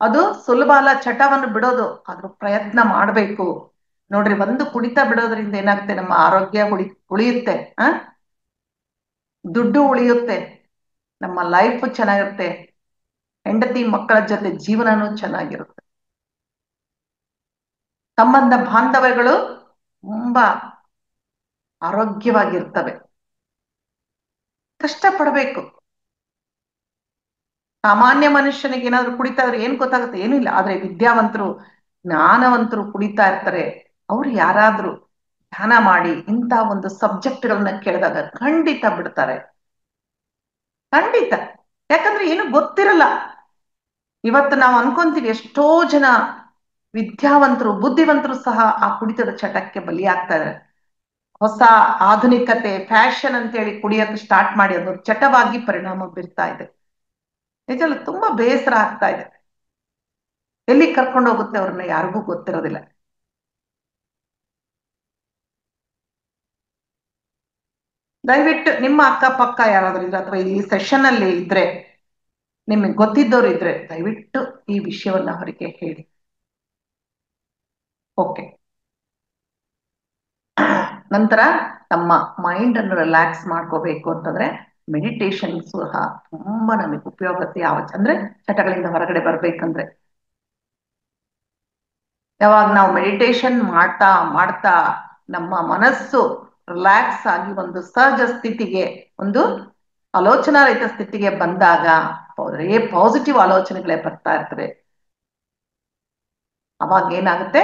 ಅದು ಸುಲಭ ಅಲ್ಲ ಚಟವನ್ನು ಬಿಡೋದು, ಅದ್ರ ಪ್ರಯತ್ನ ಮಾಡ್ಬೇಕು. ನೋಡ್ರಿ, ಒಂದು ಕುಡಿತ ಬಿಡೋದ್ರಿಂದ ಏನಾಗುತ್ತೆ, ನಮ್ಮ ಆರೋಗ್ಯ ಉಳಿಯುತ್ತೆ, ದುಡ್ಡು ಉಳಿಯುತ್ತೆ, ನಮ್ಮ ಲೈಫ್ ಚೆನ್ನಾಗಿರುತ್ತೆ, ಹೆಂಡತಿ ಮಕ್ಕಳ ಜೊತೆ ಜೀವನನೂ ಚೆನ್ನಾಗಿರುತ್ತೆ, ಸಂಬಂಧ ಬಾಂಧವ್ಯಗಳು ತುಂಬಾ ಆರೋಗ್ಯವಾಗಿರ್ತವೆ. ಕಷ್ಟಪಡಬೇಕು. ಸಾಮಾನ್ಯ ಮನುಷ್ಯನಿಗೆ ಏನಾದ್ರು ಕುಡಿತಾ ಇದ್ರೆ ಏನ್ ಗೊತ್ತಾಗುತ್ತೆ? ಏನಿಲ್ಲ. ಆದ್ರೆ ವಿದ್ಯಾವಂತರು, ಜ್ಞಾನವಂತರು ಕುಡಿತಾ ಇರ್ತಾರೆ. ಅವ್ರು ಯಾರಾದ್ರೂ ಧ್ಯಾನ ಮಾಡಿ ಇಂಥ ಒಂದು ಸಬ್ಜೆಕ್ಟ್ಗಳನ್ನ ಕೇಳಿದಾಗ ಖಂಡಿತ ಬಿಡ್ತಾರೆ, ಖಂಡಿತ. ಯಾಕಂದ್ರೆ ಏನು ಗೊತ್ತಿರಲ್ಲ. ಇವತ್ತು ನಾವು ಅನ್ಕೊಂತೀವಿ ಎಷ್ಟೋ ಜನ ವಿದ್ಯಾವಂತರು, ಬುದ್ಧಿವಂತರು ಸಹ ಆ ಕುಡಿತದ ಚಟಕ್ಕೆ ಬಲಿಯಾಗ್ತಾ ಇದ್ದಾರೆ. ಹೊಸ ಆಧುನಿಕತೆ, ಫ್ಯಾಷನ್ ಅಂತೇಳಿ ಕುಡಿಯೋಕೆ ಸ್ಟಾರ್ಟ್ ಮಾಡಿ ಅದು ಚಟವಾಗಿ ಪರಿಣಾಮ ಬೀರ್ತಾ ಇದೆ. ನಿಜಲ್ಲ ತುಂಬಾ ಬೇಸರ ಆಗ್ತಾ ಇದೆ. ಎಲ್ಲಿ ಕರ್ಕೊಂಡು ಹೋಗುತ್ತೆ ಅವ್ರನ್ನ ಯಾರಿಗೂ ಗೊತ್ತಿರೋದಿಲ್ಲ. ದಯವಿಟ್ಟು ನಿಮ್ಮ ಅಕ್ಕಪಕ್ಕ ಯಾರಾದ್ರೂ ಇದ್ರೆ, ಅಥವಾ ಈ ಸೆಷನ್ ಅಲ್ಲಿ ಇದ್ರೆ, ನಿಮಗೆ ಗೊತ್ತಿದ್ದವ್ರು ಇದ್ರೆ ದಯವಿಟ್ಟು ಈ ವಿಷಯವನ್ನ ಅವರಿಗೆ ಹೇಳಿ. ಓಕೆ. ನಂತರ ನಮ್ಮ ಮೈಂಡ್ ಅನ್ನು ರಿಲ್ಯಾಕ್ಸ್ ಮಾಡ್ಕೋಬೇಕು ಅಂತಂದ್ರೆ ಮೆಡಿಟೇಷನ್ ಸಹ ತುಂಬಾ ನಮಗೆ ಉಪಯೋಗತೆ. ಅಂದ್ರೆ ಚಟಗಳಿಂದ ಹೊರಗಡೆ ಬರ್ಬೇಕಂದ್ರೆ ಯಾವಾಗ ನಾವು ಮೆಡಿಟೇಷನ್ ಮಾಡ್ತಾ ಮಾಡ್ತಾ ನಮ್ಮ ಮನಸ್ಸು ರಿಲ್ಯಾಕ್ಸ್ ಆಗಿ ಒಂದು ಸಹಜ ಸ್ಥಿತಿಗೆ, ಒಂದು ಆಲೋಚನಾ ರಹಿತ ಸ್ಥಿತಿಗೆ ಬಂದಾಗ ಪಾಸಿಟಿವ್ ಆಲೋಚನೆಗಳೇ ಬರ್ತಾ ಇರ್ತವೆ. ಅವಾಗ ಏನಾಗುತ್ತೆ,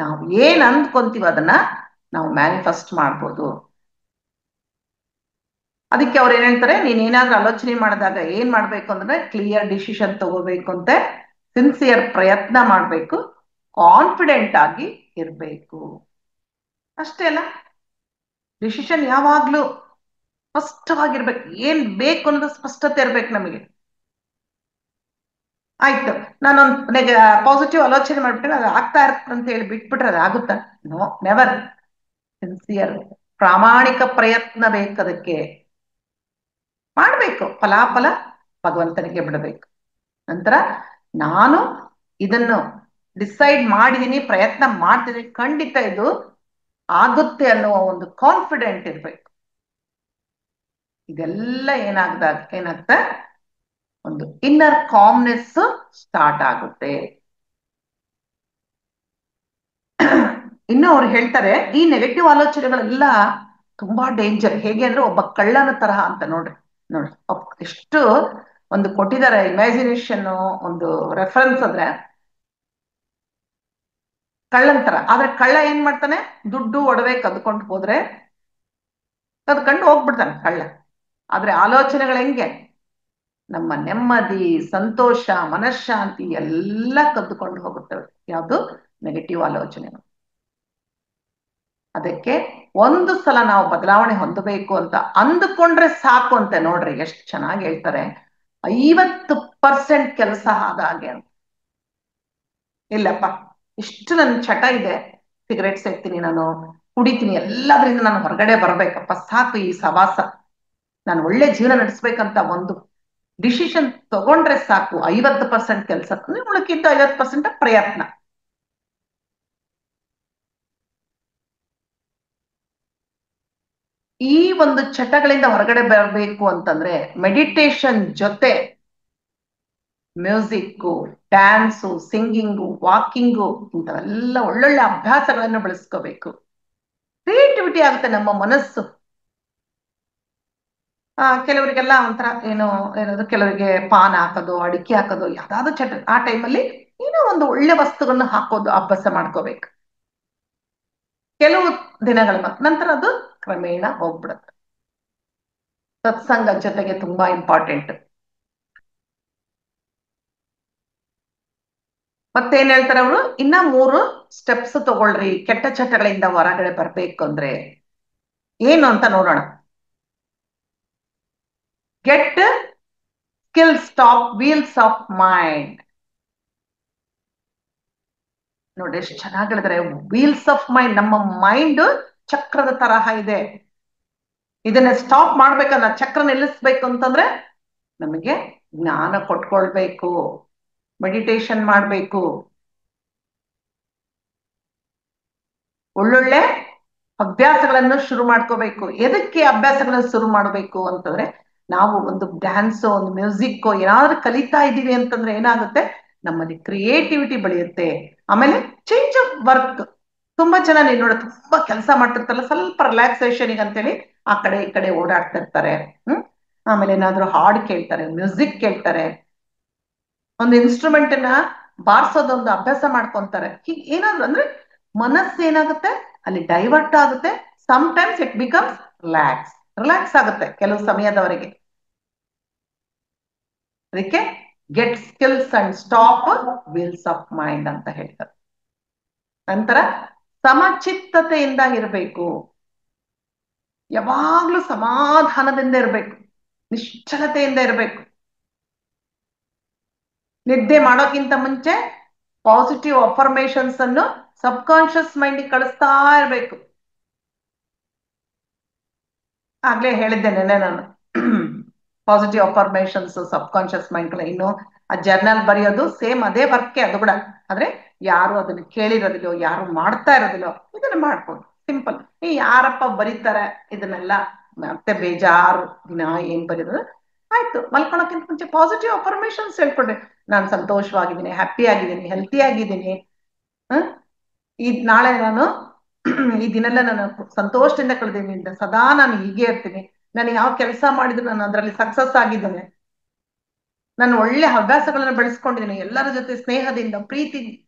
ನಾವು ಏನ್ ಅಂದ್ಕೊಂತೀವಿ ಅದನ್ನ ನಾವು ಮ್ಯಾನಿಫೆಸ್ಟ್ ಮಾಡ್ಬೋದು. ಅದಕ್ಕೆ ಅವ್ರು ಏನ್ ಹೇಳ್ತಾರೆ, ನೀನ್ ಏನಾದ್ರೂ ಆಲೋಚನೆ ಮಾಡಿದಾಗ ಏನ್ ಮಾಡ್ಬೇಕು ಅಂದ್ರೆ ಕ್ಲಿಯರ್ ಡಿಸಿಷನ್ ತಗೋಬೇಕು ಅಂತೆ, ಸಿನ್ಸಿಯರ್ ಪ್ರಯತ್ನ ಮಾಡ್ಬೇಕು, ಕಾನ್ಫಿಡೆಂಟ್ ಆಗಿ ಇರ್ಬೇಕು. ಅಷ್ಟೇ ಅಲ್ಲ, ಡಿಸಿಷನ್ ಯಾವಾಗ್ಲೂ ಸ್ಪಷ್ಟವಾಗಿರ್ಬೇಕು. ಏನ್ ಬೇಕು ಅನ್ನೋದು ಸ್ಪಷ್ಟತೆ ಇರ್ಬೇಕು ನಮಗೆ. ಆಯ್ತು, ನಾನೊಂದು ಪಾಸಿಟಿವ್ ಆಲೋಚನೆ ಮಾಡ್ಬಿಟ್ರೆ ಅದು ಆಗ್ತಾ ಇರುತ್ತೆ ಅಂತ ಹೇಳಿ ಬಿಟ್ಬಿಟ್ರೆ ಅದು ಆಗುತ್ತಾ? No, never. ಸಿನ್ಸಿಯರ್, ಪ್ರಾಮಾಣಿಕ ಪ್ರಯತ್ನ ಬೇಕದಕ್ಕೆ. ಮಾಡ್ಬೇಕು, ಫಲಾಫಲ ಭಗವಂತನಿಗೆ ಬಿಡಬೇಕು. ನಂತರ ನಾನು ಇದನ್ನು ಡಿಸೈಡ್ ಮಾಡಿದೀನಿ, ಪ್ರಯತ್ನ ಮಾಡ್ತಿದ್ದೀನಿ, ಖಂಡಿತ ಇದು ಆಗುತ್ತೆ ಅನ್ನುವ ಒಂದು ಕಾನ್ಫಿಡೆಂಟ್ ಇರ್ಬೇಕು. ಇದೆಲ್ಲ ಏನಾಗ್ತಾ ಒಂದು ಇನ್ನರ್ ಕಾಮ್ನೆಸ್ ಸ್ಟಾರ್ಟ್ ಆಗುತ್ತೆ. ಇನ್ನು ಅವ್ರು ಹೇಳ್ತಾರೆ ಈ ನೆಗೆಟಿವ್ ಆಲೋಚನೆಗಳೆಲ್ಲ ತುಂಬಾ ಡೇಂಜರ್. ಹೇಗೆ ಅಂದ್ರೆ ಒಬ್ಬ ಕಳ್ಳನ ತರಹ ಅಂತ. ನೋಡ್ರಿ ಎಷ್ಟು ಒಂದು ಕೊಟ್ಟಿದ್ದಾರೆ ಇಮ್ಯಾಜಿನೇಷನ್, ಒಂದು ರೆಫರೆನ್ಸ್. ಅಂದ್ರೆ ಕಳ್ಳನ ತರ. ಆದ್ರೆ ಕಳ್ಳ ಏನ್ ಮಾಡ್ತಾನೆ, ದುಡ್ಡು ಒಡವೆ ಕದ್ಕೊಂಡು ಹೋಗ್ಬಿಡ್ತಾನೆ ಕಳ್ಳ. ಆದ್ರೆ ಆಲೋಚನೆಗಳು ಹೆಂಗೆ, ನಮ್ಮ ನೆಮ್ಮದಿ, ಸಂತೋಷ, ಮನಃಶಾಂತಿ ಎಲ್ಲ ಕದ್ದುಕೊಂಡು ಹೋಗುತ್ತವೆ. ಯಾವುದು? ನೆಗೆಟಿವ್ ಆಲೋಚನೆಗಳು. ಅದಕ್ಕೆ ಒಂದು ಸಲ ನಾವು ಬದಲಾವಣೆ ಹೊಂದಬೇಕು ಅಂತ ಅಂದುಕೊಂಡ್ರೆ ಸಾಕು ಅಂತೆ. ನೋಡ್ರಿ ಎಷ್ಟು ಚೆನ್ನಾಗಿ ಹೇಳ್ತಾರೆ, 50% ಕೆಲಸ ಆದಾಗೆ ಅಂತ. ಇಲ್ಲಪ್ಪ, ಇಷ್ಟು ನನ್ನ ಚಟ ಇದೆ, ಸಿಗರೇಟ್ ಸೇರ್ತೀನಿ, ನಾನು ಕುಡಿತೀನಿ, ಎಲ್ಲದರಿಂದ ನಾನು ಹೊರಗಡೆ ಬರ್ಬೇಕಪ್ಪ, ಸಾಕು ಈ ಸವಾಸ, ನಾನು ಒಳ್ಳೆ ಜೀವನ ನಡೆಸ್ಬೇಕಂತ ಒಂದು ಡಿಸಿಷನ್ ತಗೊಂಡ್ರೆ ಸಾಕು. 50% ಕೆಲಸ, ಉಳಕಿದ್ದ 50% ಪ್ರಯತ್ನ. ಈ ಒಂದು ಚಟಗಳಿಂದ ಹೊರಗಡೆ ಬರಬೇಕು ಅಂತಂದ್ರೆ ಮೆಡಿಟೇಷನ್ ಜೊತೆ ಮ್ಯೂಸಿಕ್ಕು, ಡ್ಯಾನ್ಸು, ಸಿಂಗಿಂಗು, ವಾಕಿಂಗು, ಇಂಥವೆಲ್ಲ ಒಳ್ಳೊಳ್ಳೆ ಅಭ್ಯಾಸಗಳನ್ನು ಬೆಳೆಸ್ಕೋಬೇಕು. ಕ್ರಿಯೇಟಿವಿಟಿ ಆಗುತ್ತೆ ನಮ್ಮ ಮನಸ್ಸು. ಕೆಲವರಿಗೆಲ್ಲ ಒಂಥರ ಏನದು ಕೆಲವರಿಗೆ ಪಾನ್ ಹಾಕೋದು, ಅಡಿಕೆ ಹಾಕೋದು, ಯಾವ್ದಾದ್ರು ಚಟ, ಆ ಟೈಮಲ್ಲಿ ಏನೋ ಒಂದು ಒಳ್ಳೆ ವಸ್ತುಗಳನ್ನು ಹಾಕೋದು ಅಭ್ಯಾಸ ಮಾಡ್ಕೋಬೇಕು ಕೆಲವು ದಿನಗಳ ನಂತರ ಅದು ಕ್ರಮೇಣ ಹೋಗ್ಬಿಡುತ್ತೆ. ಸತ್ಸಂಗ ಜೊತೆಗೆ ತುಂಬಾ ಇಂಪಾರ್ಟೆಂಟ್. ಮತ್ತೇನ್ ಹೇಳ್ತಾರೆ ಅವರು, ಇನ್ನ 3 ಸ್ಟೆಪ್ಸ್ ತಗೊಳ್ರಿ ಕೆಟ್ಟ ಚಟಗಳಿಂದ ಹೊರಗಡೆ ಬರ್ಬೇಕು ಅಂದ್ರೆ. ಏನು ಅಂತ ನೋಡೋಣ. Get skill stop wheels of mind. ನೋಡಿ ಎಷ್ಟು ಚೆನ್ನಾಗಿ ಹೇಳಿದ್ರೆ, ವೀಲ್ಸ್ ಆಫ್ ಮೈಂಡ್. ನಮ್ಮ ಮೈಂಡ್ ಚಕ್ರದ ತರಹ ಇದೆ. ಇದನ್ನ ಸ್ಟಾಪ್ ಮಾಡ್ಬೇಕನ್ನ, ಚಕ್ರ ನಿಲ್ಲಿಸ್ಬೇಕು ಅಂತಂದ್ರೆ ನಮಗೆ ಜ್ಞಾನ ಕೊಟ್ಕೊಳ್ಬೇಕು, ಮೆಡಿಟೇಷನ್ ಮಾಡ್ಬೇಕು, ಒಳ್ಳೊಳ್ಳೆ ಅಭ್ಯಾಸಗಳನ್ನು ಶುರು ಮಾಡ್ಕೋಬೇಕು. ಎದಕ್ಕೆ ಅಭ್ಯಾಸಗಳನ್ನು ಶುರು ಮಾಡಬೇಕು ಅಂತಂದ್ರೆ, ನಾವು ಒಂದು ಡ್ಯಾನ್ಸೋ, ಒಂದು ಮ್ಯೂಸಿಕ್ಕೋ ಏನಾದ್ರೂ ಕಲಿತಾ ಇದ್ದೀವಿ ಅಂತಂದ್ರೆ ಏನಾಗುತ್ತೆ, ನಮ್ಮಲ್ಲಿ ಕ್ರಿಯೇಟಿವಿಟಿ ಬೆಳೆಯುತ್ತೆ. ಆಮೇಲೆ ಚೇಂಜ್ ಆಫ್ ವರ್ಕ್. ತುಂಬಾ ಜನ ನೀನ್ ನೋಡ, ತುಂಬಾ ಕೆಲಸ ಮಾಡ್ತಿರ್ತಾರಲ್ಲ, ಸ್ವಲ್ಪ ರಿಲ್ಯಾಕ್ಸೇಷನ್ ಅಂತೇಳಿ ಆ ಕಡೆ ಈ ಕಡೆ ಓಡಾಡ್ತಾ ಇರ್ತಾರೆ. ಆಮೇಲೆ ಏನಾದ್ರೂ ಹಾಡು ಕೇಳ್ತಾರೆ, ಮ್ಯೂಸಿಕ್ ಕೇಳ್ತಾರೆ, ಒಂದು ಇನ್ಸ್ಟ್ರೂಮೆಂಟ್ ಅನ್ನ ಬಾರಿಸೋದೊಂದು ಅಭ್ಯಾಸ ಮಾಡ್ಕೊಂತಾರೆ. ಹೀಗೆ ಏನಾದ್ರು ಅಂದ್ರೆ ಮನಸ್ಸು ಏನಾಗುತ್ತೆ, ಅಲ್ಲಿ ಡೈವರ್ಟ್ ಆಗುತ್ತೆ. ಸಮ್ಟೈಮ್ಸ್ ಇಟ್ ಬಿಕಮ್ಸ್ ರಿಲ್ಯಾಕ್ಸ್ ಆಗುತ್ತೆ ಕೆಲವು ಸಮಯದವರೆಗೆ. ಅದಕ್ಕೆ get skills and stop wheels of mind ಅಂತ ಹೇಳ್ತಾರೆ. ನಂತರ ಸಮಚಿತ್ತತೆಯಿಂದ ಇರಬೇಕು. ಯಾವಾಗ್ಲೂ ಸಮಾಧಾನದಿಂದ ಇರಬೇಕು, ನಿಶ್ಚಲತೆಯಿಂದ ಇರಬೇಕು. ನಿದ್ದೆ ಮಾಡೋಕ್ಕಿಂತ ಮುಂಚೆ ಪಾಸಿಟಿವ್ ಅಫರ್ಮೇಶನ್ಸ್ ಅನ್ನು ಸಬ್ ಕಾನ್ಶಿಯಸ್ ಮೈಂಡ್ ಕಳಿಸ್ತಾ ಇರಬೇಕು. ಆಗ್ಲೇ ಹೇಳಿದ್ದೆ ನೆನ್ನೆ ನಾನು, ಪಾಸಿಟಿವ್ ಅಫರ್ಮೇಶನ್ಸ್ ಸಬ್ ಕಾನ್ಶಿಯಸ್ ಮೈಂಡ್. ಇನ್ನು ಆ ಜರ್ನಲ್ ಬರೆಯೋದು ಸೇಮ್ ಅದೇ ವರ್ಕೆ ಅದು ಕೂಡ. ಆದ್ರೆ ಯಾರು ಅದನ್ನ ಕೇಳಿರೋದಿಲ್ಲೋ, ಯಾರು ಮಾಡ್ತಾ ಇರೋದಿಲ್ಲೋ, ಇದನ್ನ ಮಾಡ್ಬೋದು ಸಿಂಪಲ್. ಯಾರಪ್ಪ ಬರೀತಾರೆ ಇದನ್ನೆಲ್ಲ, ಮತ್ತೆ ಬೇಜಾರು ದಿನ ಏನ್ ಬರೀದ್ರು. ಆಯ್ತು, ಮಲ್ಕೊಳಕ್ಕಿಂತ ಮುಂಚೆ ಪಾಸಿಟಿವ್ ಅಫರ್ಮೇಶನ್ಸ್ ಹೇಳ್ಕೊಂಡ್ರೆ, ನಾನು ಸಂತೋಷವಾಗಿದ್ದೀನಿ, ಹ್ಯಾಪಿ ಆಗಿದ್ದೀನಿ, ಹೆಲ್ತಿ ಆಗಿದ್ದೀನಿ, ನಾಳೆ ನಾನು ಈ ದಿನೆಲ್ಲ ನಾನು ಸಂತೋಷದಿಂದ ಕಳೆದಿದ್ದೀನಿ, ಸದಾ ನಾನು ಹೀಗೆ ಇರ್ತೀನಿ, ನಾನು ಯಾವ ಕೆಲಸ ಮಾಡಿದ್ರು ನಾನು ಅದರಲ್ಲಿ ಸಕ್ಸಸ್ ಆಗಿದ್ದೇನೆ, ನಾನು ಒಳ್ಳೆ ಹವ್ಯಾಸಗಳನ್ನು ಬೆಳೆಸ್ಕೊಂಡಿದ್ದೀನಿ, ಎಲ್ಲರ ಜೊತೆ ಸ್ನೇಹದಿಂದ, ಪ್ರೀತಿ,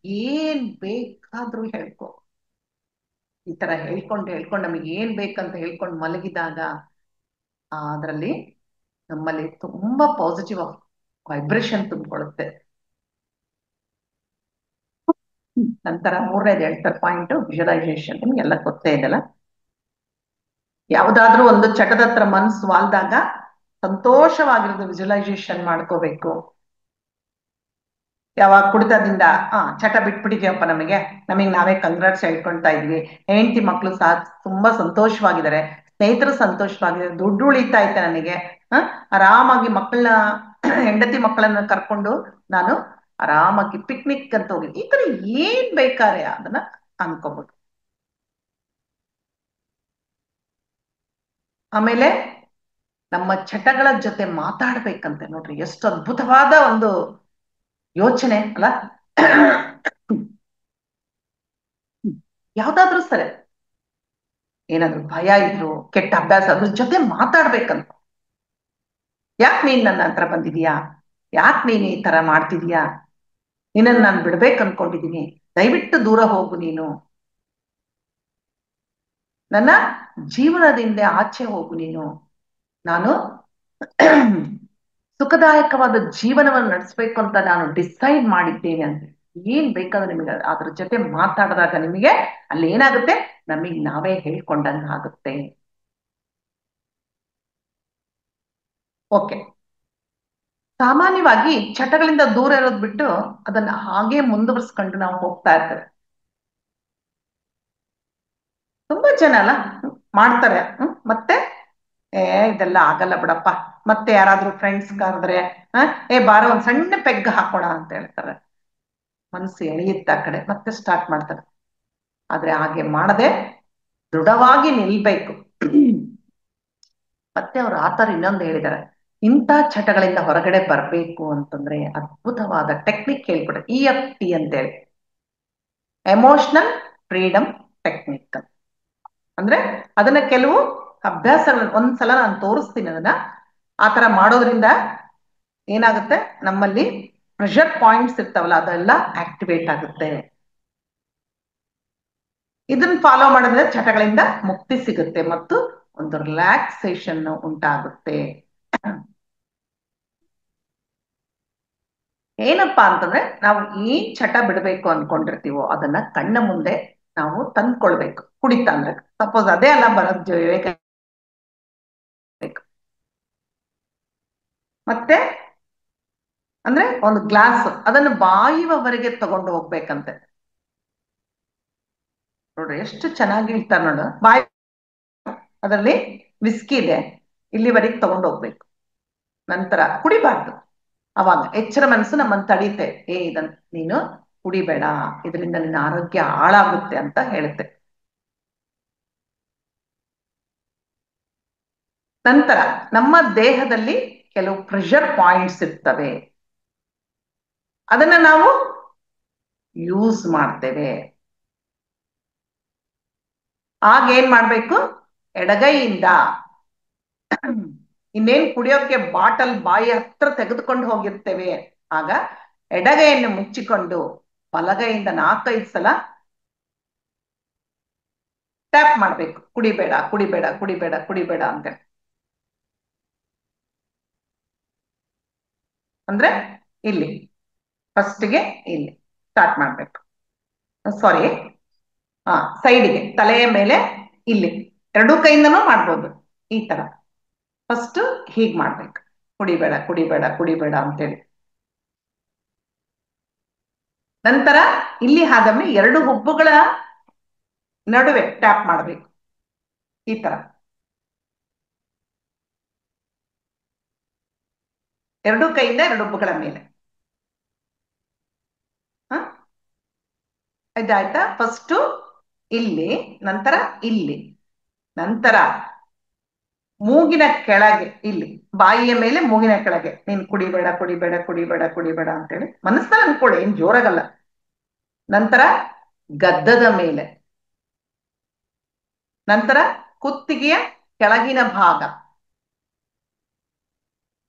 ಏನ್ ಬೇಕಾದ್ರೂ ಹೇಳ್ಕೊ. ಈ ತರ ಹೇಳ್ಕೊಂಡು ನಮಗೆ ಏನ್ ಬೇಕಂತ ಹೇಳ್ಕೊಂಡು ಮಲಗಿದಾಗ ಅದರಲ್ಲಿ ನಮ್ಮಲ್ಲಿ ತುಂಬಾ ಪಾಸಿಟಿವ್ ವೈಬ್ರೇಷನ್ ತುಂಬಿಕೊಳ್ಳುತ್ತೆ. ನಂತರ 3ನೇದು ಹೇಳ್ತಾರೆ ಪಾಯಿಂಟ್, ವಿಜುವಲೈಸೇಷನ್. ನಿಮ್ಗೆಲ್ಲ ಗೊತ್ತೇ ಇದೆಲ್ಲ. ಯಾವುದಾದ್ರೂ ಒಂದು ಚಟದ ಹತ್ರ ಮನಸ್ಸು ವಾಲ್ದಾಗ ಸಂತೋಷವಾಗಿರೋದು ವಿಜುವಲೈಸೇಷನ್ ಮಾಡ್ಕೋಬೇಕು. ಯಾವಾಗ ಕುಡಿತದಿಂದ ಚಟ ಬಿಟ್ಬಿಟ್ಟಿದ್ಯಪ್ಪ, ನಮಗೆ ನಾವೇ ಕಂಗ್ರಾಟ್ಸ್ ಹೇಳ್ಕೊಳ್ತಾ ಇದ್ವಿ, ಹೆಂಡತಿ ಮಕ್ಕಳು ಸಹ ತುಂಬಾ ಸಂತೋಷವಾಗಿದ್ದಾರೆ, ಸ್ನೇಹಿತರು ಸಂತೋಷವಾಗಿದ್ದಾರೆ, ದುಡ್ಡು ಉಳಿತಾ ಇತ್ತೆ ನನಗೆ, ಆರಾಮಾಗಿ ಮಕ್ಕಳನ್ನ ಹೆಂಡತಿ ಮಕ್ಕಳನ್ನ ಕರ್ಕೊಂಡು ನಾನು ಆರಾಮಾಗಿ ಪಿಕ್ನಿಕ್ ಅಂತ ಹೋಗಿ ಈ ತರ ಏನ್ ಬೇಕಾರೆ ಅದನ್ನ ಅನ್ಕೋಬಹುದು. ಆಮೇಲೆ ನಮ್ಮ ಚಟಗಳ ಜೊತೆ ಮಾತಾಡ್ಬೇಕಂತೆ, ನೋಡ್ರಿ ಎಷ್ಟು ಅದ್ಭುತವಾದ ಒಂದು ಯೋಚನೆ ಅಲ್ಲ. ಯಾವ್ದಾದ್ರೂ ಸರಿ, ಏನಾದ್ರು ಭಯ ಇದ್ರು, ಕೆಟ್ಟ ಅಭ್ಯಾಸ ಅದ್ರ ಜೊತೆ ಮಾತಾಡ್ಬೇಕಂತ. ಯಾಕೆ ನೀನ್ ನನ್ನ ಹತ್ರ ಬಂದಿದೀಯಾ, ಯಾಕೆ ನೀನ್ ಈ ತರ ಮಾಡ್ತಿದೀಯಾ, ನಿನ್ನನ್ನು ನಾನು ಬಿಡ್ಬೇಕು ಅನ್ಕೊಂಡಿದೀನಿ, ದಯವಿಟ್ಟು ದೂರ ಹೋಗು ನೀನು, ನನ್ನ ಜೀವನದಿಂದ ಆಚೆ ಹೋಗು ನೀನು, ನಾನು ಸುಖದಾಯಕವಾದ ಜೀವನವನ್ನು ನಡೆಸಬೇಕು ಅಂತ ನಾನು ಡಿಸೈಡ್ ಮಾಡಿದ್ದೇನೆ ಅಂತ. ಏನ್ ಬೇಕಾದ್ರೆ ನಿಮಗೆ ಅದ್ರ ಜೊತೆ ಮಾತಾಡಿದಾಗ ನಿಮಗೆ ಅಲ್ಲಿ ಏನಾಗುತ್ತೆ, ನಮಗೆ ನಾವೇ ಹೇಳ್ಕೊಂಡಂಗ ಆಗುತ್ತೆ. ಓಕೆ, ಸಾಮಾನ್ಯವಾಗಿ ಚಟಗಳಿಂದ ದೂರ ಇರೋದು ಬಿಟ್ಟು ಅದನ್ನ ಹಾಗೆ ಮುಂದುವರ್ಸ್ಕೊಂಡು ನಾವು ಹೋಗ್ತಾ ಇರ್ತೇವೆ. ತುಂಬಾ ಜನ ಅಲ್ಲ ಮಾಡ್ತಾರೆ. ಮತ್ತೆ ಇದೆಲ್ಲ ಆಗಲ್ಲ ಬಿಡಪ್ಪ, ಮತ್ತೆ ಯಾರಾದ್ರೂ ಫ್ರೆಂಡ್ಸ್ ಕರೆದ್ರೆ ಬಾರೋ ಒಂದ್ ಸಣ್ಣ ಪೆಗ್ ಹಾಕೋಣ ಅಂತ ಹೇಳ್ತಾರೆ. ಮನಸ್ಸು ಎಳೆಯುತ್ತೆ ಆ ಕಡೆ, ಮತ್ತೆ ಸ್ಟಾರ್ಟ್ ಮಾಡ್ತಾರೆ. ಆದ್ರೆ ಹಾಗೆ ಮಾಡದೆ ದೃಢವಾಗಿ ನಿಲ್ಬೇಕು. ಮತ್ತೆ ಅವ್ರು ಆತರ ಇನ್ನೊಂದು ಹೇಳಿದ್ದಾರೆ, ಇಂಥ ಚಟಗಳಿಂದ ಹೊರಗಡೆ ಬರ್ಬೇಕು ಅಂತಂದ್ರೆ ಅದ್ಭುತವಾದ ಟೆಕ್ನಿಕ್ ಹೇಳ್ಕೊಡ್ರೆ, EFT ಅಂತೇಳಿ, ಎಮೋಷನಲ್ ಫ್ರೀಡಮ್ ಟೆಕ್ನಿಕ್. ಅಂದ್ರೆ ಅದನ್ನ ಕೆಲವು ಅಭ್ಯಾಸಗಳನ್ನ ಒಂದ್ಸಲ ನಾನು ತೋರಿಸ್ತೀನಿ. ಅದನ್ನ ಆತರ ಮಾಡೋದ್ರಿಂದ ಏನಾಗುತ್ತೆ, ನಮ್ಮಲ್ಲಿ ಪ್ರೆಷರ್ ಪಾಯಿಂಟ್ಸ್ ಇರ್ತಾವಲ್ಲ ಅದೆಲ್ಲ ಆಕ್ಟಿವೇಟ್ ಆಗುತ್ತೆ. ಇದನ್ನ ಫಾಲೋ ಮಾಡಿದ್ರೆ ಚಟಗಳಿಂದ ಮುಕ್ತಿ ಸಿಗುತ್ತೆ ಮತ್ತು ಒಂದು ರಿಲ್ಯಾಕ್ಸೇಷನ್ ಉಂಟಾಗುತ್ತೆ. ಏನಪ್ಪಾ ಅಂತಂದ್ರೆ, ನಾವು ಏನ್ ಚಟ ಬಿಡಬೇಕು ಅನ್ಕೊಂಡಿರ್ತೀವೋ ಅದನ್ನ ಕಣ್ಣ ಮುಂದೆ ನಾವು ತಂದ್ಕೊಳ್ಬೇಕು. ಕುಡಿತ ಅಂದ್ರೆ ಸಪೋಸ್ ಅದೇ ಅಲ್ಲ ಬರೋದ್ ವಿವೇಕ. ಮತ್ತೆ ಅಂದ್ರೆ ಒಂದು ಗ್ಲಾಸ್ ಅದನ್ನು ಬಾಯುವವರೆಗೆ ತಗೊಂಡು ಹೋಗ್ಬೇಕಂತೆ. ನೋಡ್ರಿ ಎಷ್ಟು ಚೆನ್ನಾಗಿ ಹೇಳ್ತಾರೆ ನೋಡು, ಬಾಯಿ ಅದರಲ್ಲಿ ವಿಸ್ಕಿ ಇದೆ, ಇಲ್ಲಿವರೆಗೆ ತಗೊಂಡು ಹೋಗ್ಬೇಕು, ನಂತರ ಕುಡಿಬಾರ್ದು. ಅವಾಗ ಎಚ್ಚರ ಮನಸ್ಸು ನಮ್ಮನ್ನು ತಡೀತೆ, ಇದನ್ ನೀನು ಕುಡಿಬೇಡ, ಇದರಿಂದ ನಿನ್ನ ಆರೋಗ್ಯ ಹಾಳಾಗುತ್ತೆ ಅಂತ ಹೇಳುತ್ತೆ. ನಂತರ ನಮ್ಮ ದೇಹದಲ್ಲಿ ಕೆಲವು ಪ್ರೆಷರ್ ಪಾಯಿಂಟ್ಸ್ ಇರ್ತವೆ, ಅದನ್ನ ನಾವು ಯೂಸ್ ಮಾಡ್ತೇವೆ. ಆಗ ಏನ್ ಮಾಡ್ಬೇಕು, ಎಡಗೈಯಿಂದ ಇನ್ನೇನ್ ಕುಡಿಯೋಕೆ ಬಾಟಲ್ ಬಾಯಿ ಹತ್ರ ತೆಗೆದುಕೊಂಡು ಹೋಗಿರ್ತೇವೆ, ಆಗ ಎಡಗೈಯನ್ನು ಮುಚ್ಚಿಕೊಂಡು ಬಲಗೈಯಿಂದ 4-5 ಸಲ ಟ್ಯಾಪ್ ಮಾಡ್ಬೇಕು, ಕುಡಿಬೇಡ ಕುಡಿಬೇಡ ಕುಡಿಬೇಡ ಕುಡಿಬೇಡ ಅಂತ. ಅಂದ್ರೆ ಇಲ್ಲಿ ಫಸ್ಟ್ಗೆ ಇಲ್ಲಿ ಸ್ಟಾರ್ಟ್ ಮಾಡ್ಬೇಕು, ಸಾರಿ ಸೈಡ್ಗೆ ತಲೆಯ ಮೇಲೆ ಇಲ್ಲಿ ಎರಡೂ ಕೈಯಿಂದನೂ ಮಾಡ್ಬೋದು. ಈ ತರ ಫಸ್ಟ್ ಹೀಗ್ ಮಾಡ್ಬೇಕು, ಕುಡಿಬೇಡ ಕುಡಿಬೇಡ ಕುಡಿಬೇಡ ಅಂತೇಳಿ. ನಂತರ ಇಲ್ಲಿ ಹಾಗಮ್ಮೆ ಎರಡು ಹುಬ್ಬುಗಳ ನಡುವೆ ಟ್ಯಾಪ್ ಮಾಡಬೇಕು, ಈ ತರ ಎರಡೂ ಕೈಯಿಂದ ಎರಡು ಹುಬ್ಬುಗಳ ಮೇಲೆ. ಇದಾಯ್ತಾ, ಫಸ್ಟ್ ಇಲ್ಲಿ, ನಂತರ ಇಲ್ಲಿ, ನಂತರ ಮೂಗಿನ ಕೆಳಗೆ ಇಲ್ಲಿ, ಬಾಯಿಯ ಮೇಲೆ ಮೂಗಿನ ಕೆಳಗೆ ನೀನ್ ಕುಡಿಬೇಡ ಕುಡಿಬೇಡ ಕುಡಿಬೇಡ ಕುಡಿಬೇಡ ಅಂತೇಳಿ ಮನಸ್ಸಲ್ಲಿ ಅನ್ಕೊಳ್ಳಿ, ಏನ್ ಜೋರಾಗಲ್ಲ. ನಂತರ ಗದ್ದದ ಮೇಲೆ, ನಂತರ ಕುತ್ತಿಗೆಯ ಕೆಳಗಿನ ಭಾಗ,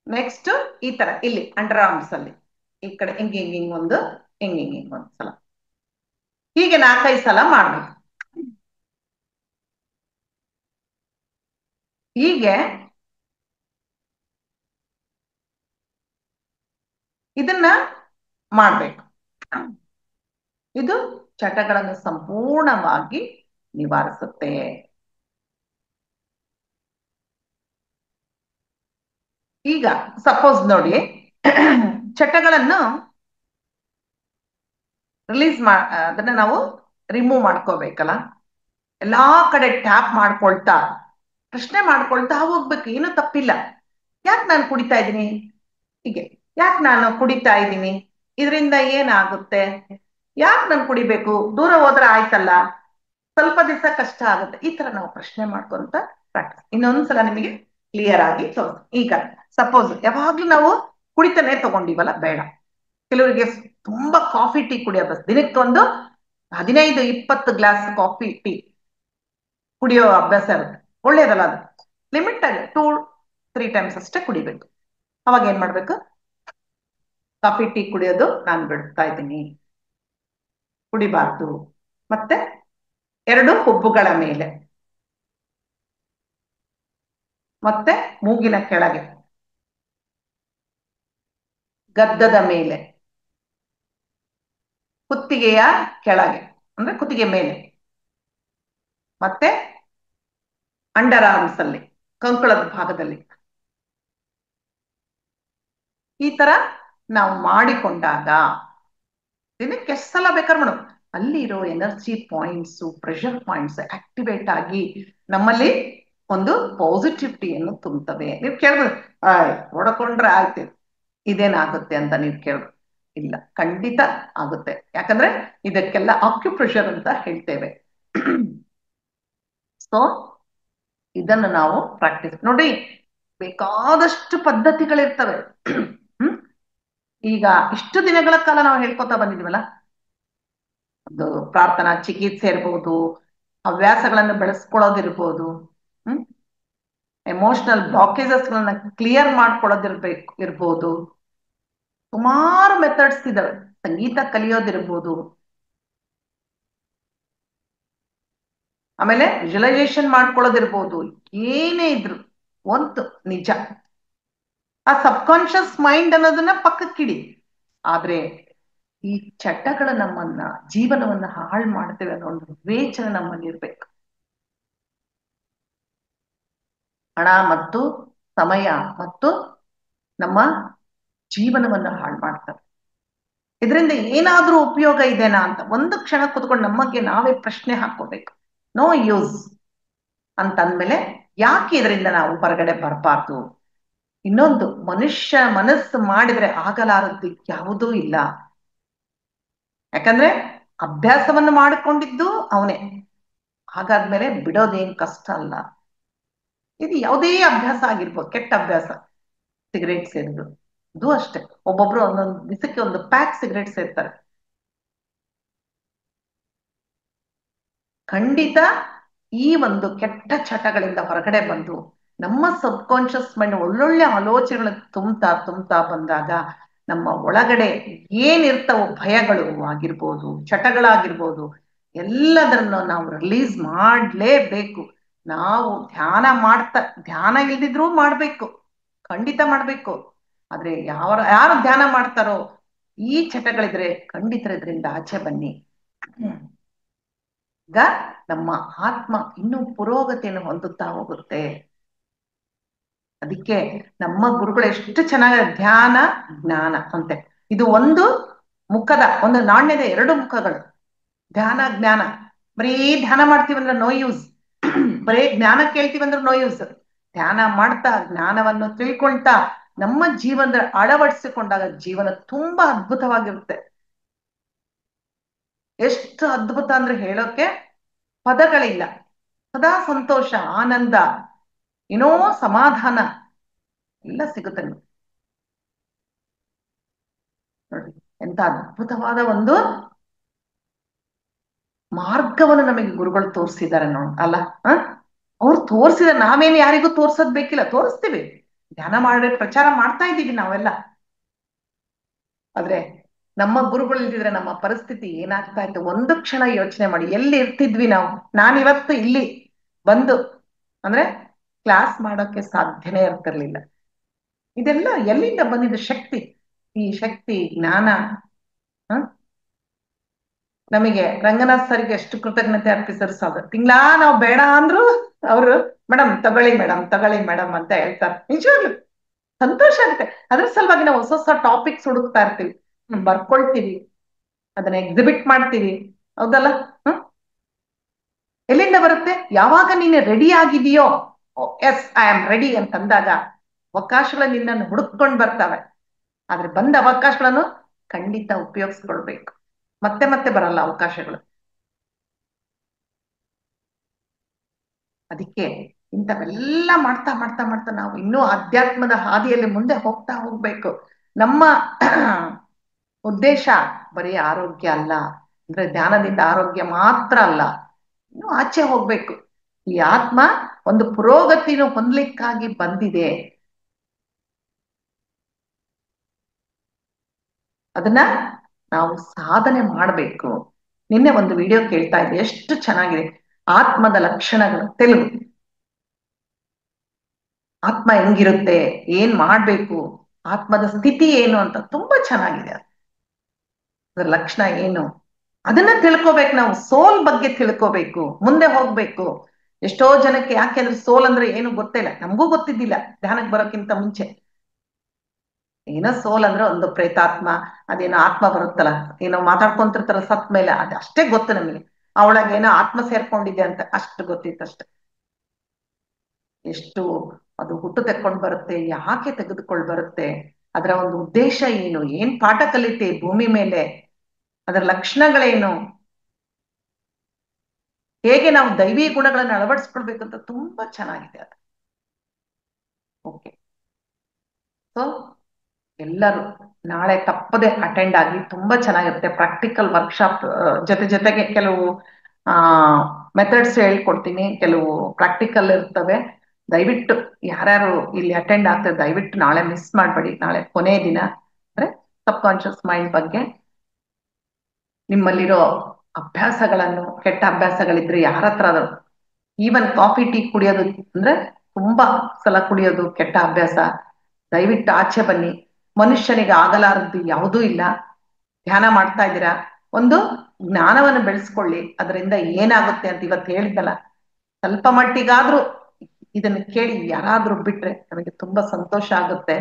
ನೆಕ್ಸ್ಟ್ ಈ ತರ ಇಲ್ಲಿ ಅಂಡರ್ ಆರ್ಮ್ಸ್ ಅಲ್ಲಿ ಈ ಕಡೆ ಹಿಂಗ್ ಹಿಂಗ್ ಹಿಂಗ್ ಒಂದು, ಹಿಂಗ್ ಹಿಂಗ್ ಹಿಂಗ್ ಒಂದು ಸಲ, ಹೀಗೆ 4-5 ಸಲ ಮಾಡ್ಬೇಕು. ಹೀಗೆ ಇದನ್ನ ಮಾಡ್ಬೇಕು. ಇದು ಚಟಗಳನ್ನು ಸಂಪೂರ್ಣವಾಗಿ ನಿವಾರಿಸುತ್ತೆ. ಈಗ ಸಪೋಸ್ ನೋಡಿ, ಚಟಗಳನ್ನು ರಿಲೀಸ್ ಅದನ್ನ ನಾವು ರಿಮೂವ್ ಮಾಡ್ಕೋಬೇಕಲ್ಲ, ಎಲ್ಲಾ ಕಡೆ ಟ್ಯಾಪ್ ಮಾಡ್ಕೊಳ್ತಾ ಪ್ರಶ್ನೆ ಮಾಡ್ಕೊಳ್ತಾ ಹೋಗ್ಬೇಕು, ಏನು ತಪ್ಪಿಲ್ಲ. ಯಾಕೆ ನಾನು ಕುಡಿತಾ ಇದ್ದೀನಿ, ಹೀಗೆ ಯಾಕೆ ನಾನು ಕುಡಿತಾ ಇದ್ದೀನಿ, ಇದರಿಂದ ಏನಾಗುತ್ತೆ? ಯಾಕೆ ನಾನು ಕುಡಿಬೇಕು? ದೂರ ಹೋದ್ರೆ ಆಯ್ತಲ್ಲ, ಸ್ವಲ್ಪ ದಿವಸ ಕಷ್ಟ ಆಗುತ್ತೆ. ಈ ತರ ನಾವು ಪ್ರಶ್ನೆ ಮಾಡ್ಕೊಂತ ಪ್ರಾಕ್ಟೀಸ್. ಇನ್ನೊಂದ್ಸಲ ನಿಮಗೆ ಕ್ಲಿಯರ್ ಆಗಿ ತೋರಿಸ್. ಈಗ ಸಪೋಸ್ ಯಾವಾಗ್ಲೂ ನಾವು ಕುಡಿತಾನೆ ತಗೊಂಡಿವಲ್ಲ, ಬೇಡ. ಕೆಲವರಿಗೆ ತುಂಬಾ ಕಾಫಿ ಟೀ ಕುಡಿಯೋ ಬಸ್, ದಿನಕ್ಕೆ ಒಂದು 15-20 ಗ್ಲಾಸ್ ಕಾಫಿ ಟೀ ಕುಡಿಯೋ ಅಭ್ಯಾಸ ಇರುತ್ತೆ. ಒಳ್ಳೇದಲ್ಲ ಅದು. ಲಿಮಿಟ್ ಆಗಿ 2-3 ಟೈಮ್ಸ್ ಅಷ್ಟೇ ಕುಡಿಬೇಕು. ಅವಾಗ ಏನ್ ಮಾಡ್ಬೇಕು? ಕಾಫಿ ಟೀ ಕುಡಿಯೋದು ನಾನು ಬಿಡ್ತಾ ಇದ್ದೀನಿ, ಕುಡಿಬಾರ್ದು. ಮತ್ತೆ 2 ಹುಬ್ಬುಗಳ ಮೇಲೆ, ಮತ್ತೆ ಮೂಗಿನ ಕೆಳಗೆ, ಗದ್ದದ ಮೇಲೆ, ಕುತ್ತಿಗೆಯ ಕೆಳಗೆ ಅಂದ್ರೆ ಕುತ್ತಿಗೆ ಮೇಲೆ, ಮತ್ತೆ ಅಂಡರ್ ಆರ್ಮ್ಸ್ ಅಲ್ಲಿ, ಕಂಕಳದ ಭಾಗದಲ್ಲಿ. ಈ ತರ ನಾವು ಮಾಡಿಕೊಂಡಾಗ ದಿನಕ್ಕೆ ಎಷ್ಟು ಸಲ ಬೇಕಾದ್ರೆ ಮಾಡೋದು, ಅಲ್ಲಿರೋ energy points, pressure points activate ಆಗಿ ನಮ್ಮಲ್ಲಿ ಒಂದು ಪಾಸಿಟಿವಿಟಿಯನ್ನು ತುಂಬುತ್ತವೆ. ನೀವು ಕೇಳ್ಬೋದು, ಹೊಡ್ಕೊಂಡ್ರೆ ಆಯ್ತು, ಇದೇನಾಗುತ್ತೆ ಅಂತ ನೀವು ಕೇಳ್ಬೋದು. ಇಲ್ಲ, ಖಂಡಿತ ಆಗುತ್ತೆ. ಯಾಕಂದ್ರೆ ಇದಕ್ಕೆಲ್ಲ ಆಕ್ಯುಪ್ರೆಷರ್ ಅಂತ ಹೇಳ್ತೇವೆ. ಸೊ ಇದನ್ನು ನಾವು ಪ್ರಾಕ್ಟೀಸ್ ನೋಡಿ. ಬೇಕಾದಷ್ಟು ಪದ್ಧತಿಗಳಿರ್ತವೆ. ಈಗ ಇಷ್ಟು ದಿನಗಳ ಕಾಲ ನಾವು ಹೇಳ್ಕೊತಾ ಬಂದಿದ್ವಲ್ಲ, ಒಂದು ಪ್ರಾರ್ಥನಾ ಚಿಕಿತ್ಸೆ ಇರ್ಬೋದು, ಹವ್ಯಾಸಗಳನ್ನು ಬೆಳೆಸ್ಕೊಳ್ಳೋದಿರ್ಬೋದು, ಎಮೋಷನಲ್ ಬ್ಲಾಕೇಜಸ್ ಗಳನ್ನ ಕ್ಲಿಯರ್ ಇರ್ಬೋದು, ಸುಮಾರು ಮೆಥಡ್ಸ್ ಇದಾವೆ. ಸಂಗೀತ ಕಲಿಯೋದಿರ್ಬೋದು, ಆಮೇಲೆ ವಿಜುವಲೈಸೇಷನ್ ಮಾಡ್ಕೊಳ್ಳೋದಿರ್ಬೋದು, ಏನೇ ಇದ್ರು ಒಂದು ನಿಜ, ಆ ಸಬ್ ಕಾನ್ಶಿಯಸ್ ಮೈಂಡ್ ಅನ್ನೋದನ್ನ ಪಕ್ಕಕ್ಕಿಡಿ. ಆದ್ರೆ ಈ ಚಟಗಳು ನಮ್ಮನ್ನ, ಜೀವನವನ್ನ ಹಾಳು ಮಾಡ್ತೇವೆ ಅನ್ನೋ ಒಂದು ವಿವೇಚನೆ ನಮ್ಮಲ್ಲಿ ಇರ್ಬೇಕು. ಹಣ ಮತ್ತು ಸಮಯ ಮತ್ತು ನಮ್ಮ ಜೀವನವನ್ನ ಹಾಳು ಮಾಡ್ತವೆ. ಇದರಿಂದ ಏನಾದ್ರೂ ಉಪಯೋಗ ಇದೆನಾ ಅಂತ ಒಂದು ಕ್ಷಣ ಕೂತ್ಕೊಂಡು ನಮಗೆ ನಾವೇ ಪ್ರಶ್ನೆ ಹಾಕೋಬೇಕು. ನೋ ಯೂಸ್ ಅಂತಂದ್ಮೇಲೆ ಯಾಕೆ ಇದರಿಂದ ನಾವು ಹೊರಗಡೆ ಬರಬಾರ್ದು? ಇನ್ನೊಂದು, ಮನುಷ್ಯ ಮನಸ್ಸು ಮಾಡಿದ್ರೆ ಆಗಲಾರದ್ದು ಯಾವುದೂ ಇಲ್ಲ. ಯಾಕಂದ್ರೆ ಅಭ್ಯಾಸವನ್ನು ಮಾಡಿಕೊಂಡಿದ್ದು ಅವನೇ. ಹಾಗಾದ್ಮೇಲೆ ಬಿಡೋದೇನ್ ಕಷ್ಟ ಅಲ್ಲ. ಇದು ಯಾವುದೇ ಅಭ್ಯಾಸ ಆಗಿರ್ಬೋದು, ಕೆಟ್ಟ ಅಭ್ಯಾಸ, ಸಿಗರೇಟ್ ಸೇರಿದ್ರು ಅದು ಅಷ್ಟೇ. ಒಬ್ಬೊಬ್ರು ಒಂದೊಂದು ದಿವಸಕ್ಕೆ ಒಂದು ಪ್ಯಾಕ್ ಸಿಗರೇಟ್ ಸೇರ್ತಾರೆ. ಖಂಡಿತ ಈ ಒಂದು ಕೆಟ್ಟ ಚಟಗಳಿಂದ ಹೊರಗಡೆ ಬಂದು ನಮ್ಮ ಸಬ್ ಕಾನ್ಶಿಯಸ್ ಮೈಂಡ್ ಒಳ್ಳೊಳ್ಳೆ ಆಲೋಚನೆಗಳು ತುಂಬ್ತಾ ಬಂದಾಗ ನಮ್ಮ ಒಳಗಡೆ ಏನಿರ್ತಾವೋ ಭಯಗಳು ಆಗಿರ್ಬೋದು, ಚಟಗಳಾಗಿರ್ಬೋದು, ಎಲ್ಲದನ್ನು ನಾವು ರಿಲೀಸ್ ಮಾಡಲೇಬೇಕು. ನಾವು ಧ್ಯಾನ ಇಲ್ದಿದ್ರೂ ಮಾಡ್ಬೇಕು, ಖಂಡಿತ ಮಾಡ್ಬೇಕು. ಆದ್ರೆ ಯಾರು ಧ್ಯಾನ ಮಾಡ್ತಾರೋ ಈ ಚಟಗಳಿದ್ರೆ ಖಂಡಿತ ಇದರಿಂದ ಆಚೆ ಬನ್ನಿ. ಈಗ ನಮ್ಮ ಆತ್ಮ ಇನ್ನೂ ಪುರೋಗತಿಯನ್ನು ಹೊಂದುತ್ತಾ ಹೋಗುತ್ತೆ. ಅದಕ್ಕೆ ನಮ್ಮ ಗುರುಗಳು ಎಷ್ಟು ಚೆನ್ನಾಗಿ ಧ್ಯಾನ ಜ್ಞಾನ ಅಂತೆ, ಇದು ಒಂದು ಮುಖದ ಒಂದು ನಾಣ್ಯದ 2 ಮುಖಗಳು. ಧ್ಯಾನ ಜ್ಞಾನ. ಬರೀ ಧ್ಯಾನ ಮಾಡ್ತೀವಂದ್ರೆ ನೋ ಯೂಸ್, ಬರೀ ಜ್ಞಾನ ಕೇಳ್ತೀವಂದ್ರೆ ನೋ ಯೂಸ್. ಧ್ಯಾನ ಮಾಡ್ತಾ ಜ್ಞಾನವನ್ನು ತಿಳ್ಕೊಳ್ತಾ ನಮ್ಮ ಜೀವನದ ಅಳವಡಿಸಿಕೊಂಡಾಗ ಜೀವನ ತುಂಬಾ ಅದ್ಭುತವಾಗಿರುತ್ತೆ. ಎಷ್ಟು ಅದ್ಭುತ ಅಂದ್ರೆ ಹೇಳೋಕೆ ಪದಗಳಿಲ್ಲ. ಸದಾ ಸಂತೋಷ, ಆನಂದ, ಏನೋ ಸಮಾಧಾನ ಎಲ್ಲ ಸಿಗುತ್ತೆ ನೋಡಿ. ಎಂತ ಅದ್ಭುತವಾದ ಒಂದು ಮಾರ್ಗವನ್ನು ನಮಗೆ ಗುರುಗಳು ತೋರಿಸಿದ್ದಾರೆ ನೋಡಿ ಅಲ್ಲ. ಅವ್ರು ತೋರಿಸಿದ, ನಾವೇನು ಯಾರಿಗೂ ತೋರ್ಸೋದ್ ಬೇಕಿಲ್ಲ, ತೋರಿಸ್ತೀವಿ. ಧ್ಯಾನ ಮಾಡಿ ಪ್ರಚಾರ ಮಾಡ್ತಾ ಇದ್ದೀವಿ ನಾವೆಲ್ಲ. ಆದ್ರೆ ನಮ್ಮ ಗುರುಗಳು ಇಲ್ದಿದ್ರೆ ನಮ್ಮ ಪರಿಸ್ಥಿತಿ ಏನಾಗ್ತಾ ಇತ್ತು ಒಂದು ಕ್ಷಣ ಯೋಚನೆ ಮಾಡಿ. ಎಲ್ಲಿ ಇರ್ತಿದ್ವಿ ನಾವು? ನಾನಿವತ್ತು ಇಲ್ಲಿ ಬಂದು ಅಂದ್ರೆ ಕ್ಲಾಸ್ ಮಾಡೋಕೆ ಸಾಧ್ಯನೇ ಇರ್ತಿರ್ಲಿಲ್ಲ. ಇದೆಲ್ಲ ಎಲ್ಲಿಂದ ಬಂದಿದ್ದ ಶಕ್ತಿ? ಈ ಶಕ್ತಿ ಜ್ಞಾನ ನಮಗೆ ರಂಗನಾಥ್ ಸರ್ಗೆ ಎಷ್ಟು ಕೃತಜ್ಞತೆ ಅರ್ಪಿಸರು ಸಾಕು. ತಿಂಗಳಾ ನಾವು ಬೇಡ ಅಂದ್ರು ಅವರು ಮೇಡಮ್ ತಗೊಳ್ಳಿ ಮೇಡಮ್ ಅಂತ ಹೇಳ್ತಾರೆ. ನಿಜವಾಗ್ಲು ಸಂತೋಷ ಆಗುತ್ತೆ. ಅದ್ರ ಸಲುವಾಗಿ ನಾವು ಹೊಸ ಟಾಪಿಕ್ಸ್ ಹುಡುಕ್ತಾ ಇರ್ತೀವಿ, ಬರ್ಕೊಳ್ತೀವಿ, ಅದನ್ನ ಎಕ್ಸಿಬಿಟ್ ಮಾಡ್ತೀವಿ. ಹೌದಲ್ಲ? ಎಲ್ಲಿಂದ ಬರುತ್ತೆ? ಯಾವಾಗ ನೀನು ರೆಡಿ ಆಗಿದೆಯೋ, ಎಸ್ ಐ ಆಮ್ ರೆಡಿ ಅಂತಂದಾಗ ಅವಕಾಶಗಳು ನಿನ್ನನ್ನು ಹುಡುಕೊಂಡು ಬರ್ತವೆ. ಆದ್ರೆ ಬಂದ ಅವಕಾಶಗಳನ್ನು ಖಂಡಿತ ಉಪಯೋಗಿಸ್ಕೊಳ್ಬೇಕು. ಮತ್ತೆ ಮತ್ತೆ ಬರಲ್ಲ ಅವಕಾಶಗಳು. ಅದಕ್ಕೆ ಇಂಥವೆಲ್ಲ ಮಾಡ್ತಾ ಮಾಡ್ತಾ ಮಾಡ್ತಾ ನಾವು ಇನ್ನೂ ಅಧ್ಯಾತ್ಮದ ಹಾದಿಯಲ್ಲಿ ಮುಂದೆ ಹೋಗ್ತಾ ಹೋಗ್ಬೇಕು. ನಮ್ಮ ಉದ್ದೇಶ ಬರೀ ಆರೋಗ್ಯ ಅಲ್ಲ, ಅಂದ್ರೆ ಧ್ಯಾನದಿಂದ ಆರೋಗ್ಯ ಮಾತ್ರ ಅಲ್ಲ, ಇನ್ನು ಆಚೆ ಹೋಗ್ಬೇಕು. ಈ ಆತ್ಮ ಒಂದು ಪುರೋಗತಿನ ಹೊಂದಲಿಕ್ಕಾಗಿ ಬಂದಿದೆ, ಅದನ್ನ ನಾವು ಸಾಧನೆ ಮಾಡಬೇಕು. ನಿನ್ನೆ ಒಂದು ವಿಡಿಯೋ ಕೇಳ್ತಾ ಇದ್ದೆ, ಎಷ್ಟು ಚೆನ್ನಾಗಿದೆ. ಆತ್ಮದ ಲಕ್ಷಣಗಳು ತೆಲುಗು. ಆತ್ಮ ಹೆಂಗಿರುತ್ತೆ, ಏನ್ ಮಾಡ್ಬೇಕು, ಆತ್ಮದ ಸ್ಥಿತಿ ಏನು ಅಂತ ತುಂಬಾ ಚೆನ್ನಾಗಿದೆ. ಅದರ ಲಕ್ಷಣ ಏನು ಅದನ್ನ ತಿಳ್ಕೋಬೇಕು. ನಾವು ಸೋಲ್ ಬಗ್ಗೆ ತಿಳ್ಕೋಬೇಕು, ಮುಂದೆ ಹೋಗ್ಬೇಕು. ಎಷ್ಟೋ ಜನಕ್ಕೆ, ಯಾಕೆಂದ್ರೆ ಸೋಲ್ ಅಂದ್ರೆ ಏನು ಗೊತ್ತಿಲ್ಲ, ನಮಗೂ ಗೊತ್ತಿದ್ದಿಲ್ಲ ಧ್ಯಾನಕ್ಕೆ ಬರೋಕ್ಕಿಂತ ಮುಂಚೆ. ಏನೋ ಸೋಲ್ ಅಂದ್ರೆ ಒಂದು ಪ್ರೇತಾತ್ಮ, ಅದೇನೋ ಆತ್ಮ ಬರುತ್ತಲ್ಲ, ಏನೋ ಮಾತಾಡ್ಕೊಂತಿರ್ತಾರ ಸತ್ ಮೇಲೆ, ಅದು ಅಷ್ಟೇ ಗೊತ್ತು ನಮಗೆ. ಅವಳಾಗ ಏನೋ ಆತ್ಮ ಸೇರ್ಕೊಂಡಿದೆ ಅಂತ ಅಷ್ಟು ಗೊತ್ತಿತ್ತಷ್ಟೆ. ಎಷ್ಟು ಅದು ಹುಟ್ಟು ತೆಕ್ಕೊಂಡು ಬರುತ್ತೆ, ಯಾಕೆ ತೆಗೆದುಕೊಂಡು ಬರುತ್ತೆ, ಅದರ ಒಂದು ಉದ್ದೇಶ ಏನು, ಏನ್ ಪಾಠ ಕಲಿತೆ ಭೂಮಿ ಮೇಲೆ, ಅದರ ಲಕ್ಷಣಗಳೇನು, ಹೇಗೆ ನಾವು ದೈವಿ ಗುಣಗಳನ್ನು ಅಳವಡಿಸ್ಕೊಳ್ಬೇಕು ಅಂತ ತುಂಬಾ ಚೆನ್ನಾಗಿದೆ ಅದು. ಓಕೆ, ಸೊ ಎಲ್ಲರೂ ನಾಳೆ ತಪ್ಪದೆ ಅಟೆಂಡ್ ಆಗಿ, ತುಂಬಾ ಚೆನ್ನಾಗಿರುತ್ತೆ. ಪ್ರಾಕ್ಟಿಕಲ್ ವರ್ಕ್ಶಾಪ್ ಜೊತೆ ಜೊತೆಗೆ ಕೆಲವು ಮೆಥಡ್ಸ್ ಹೇಳ್ಕೊಡ್ತೀನಿ, ಕೆಲವು ಪ್ರಾಕ್ಟಿಕಲ್ ಇರ್ತವೆ. ದಯವಿಟ್ಟು ಯಾರ್ಯಾರು ಇಲ್ಲಿ ಅಟೆಂಡ್ ಆಗ್ತದೆ ದಯವಿಟ್ಟು ನಾಳೆ ಮಿಸ್ ಮಾಡಬೇಡಿ. ನಾಳೆ ಕೊನೆಯ ದಿನ, ಅಂದ್ರೆ ಸಬ್ ಕಾನ್ಶಿಯಸ್ ಮೈಂಡ್ ಬಗ್ಗೆ ನಿಮ್ಮಲ್ಲಿರೋ ಅಭ್ಯಾಸಗಳನ್ನು, ಕೆಟ್ಟ ಅಭ್ಯಾಸಗಳಿದ್ರೆ ಯಾರ ಹತ್ರ ಅದು, ಈವನ್ ಕಾಫಿ ಟೀ ಕುಡಿಯೋದು ಅಂದ್ರೆ ತುಂಬಾ ಸಲ ಕುಡಿಯೋದು ಕೆಟ್ಟ ಅಭ್ಯಾಸ, ದಯವಿಟ್ಟು ಆಚೆ ಬನ್ನಿ. ಮನುಷ್ಯನಿಗೆ ಆಗಲಾರದ್ದು ಯಾವುದೂ ಇಲ್ಲ. ಧ್ಯಾನ ಮಾಡ್ತಾ ಇದ್ದೀರಾ, ಒಂದು ಜ್ಞಾನವನ್ನು ಬೆಳೆಸ್ಕೊಳ್ಳಿ, ಅದರಿಂದ ಏನಾಗುತ್ತೆ ಅಂತ ಇವತ್ತು ಹೇಳಿದ್ದಲ್ಲ, ಸ್ವಲ್ಪ ಮಟ್ಟಿಗಾದ್ರೂ ಇದನ್ನು ಕೇಳಿ ಯಾರಾದ್ರೂ ಬಿಟ್ರೆ ನನಗೆ ತುಂಬಾ ಸಂತೋಷ ಆಗುತ್ತೆ.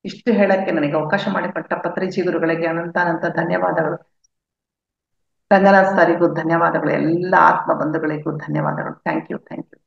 ಇಷ್ಟು ಹೇಳಕ್ಕೆ ನನಗೆ ಅವಕಾಶ ಮಾಡಿಕೊಟ್ಟ ಪತ್ರಿಜಿ ಗುರುಗಳಿಗೆ ಅನಂತ ಅನಂತ ಧನ್ಯವಾದಗಳು. ರಂಗನಾಥ್ ಸರಿಗೂ ಧನ್ಯವಾದಗಳು. ಎಲ್ಲ ಆತ್ಮ ಬಂಧುಗಳಿಗೂ ಧನ್ಯವಾದಗಳು. Thank you, thank you.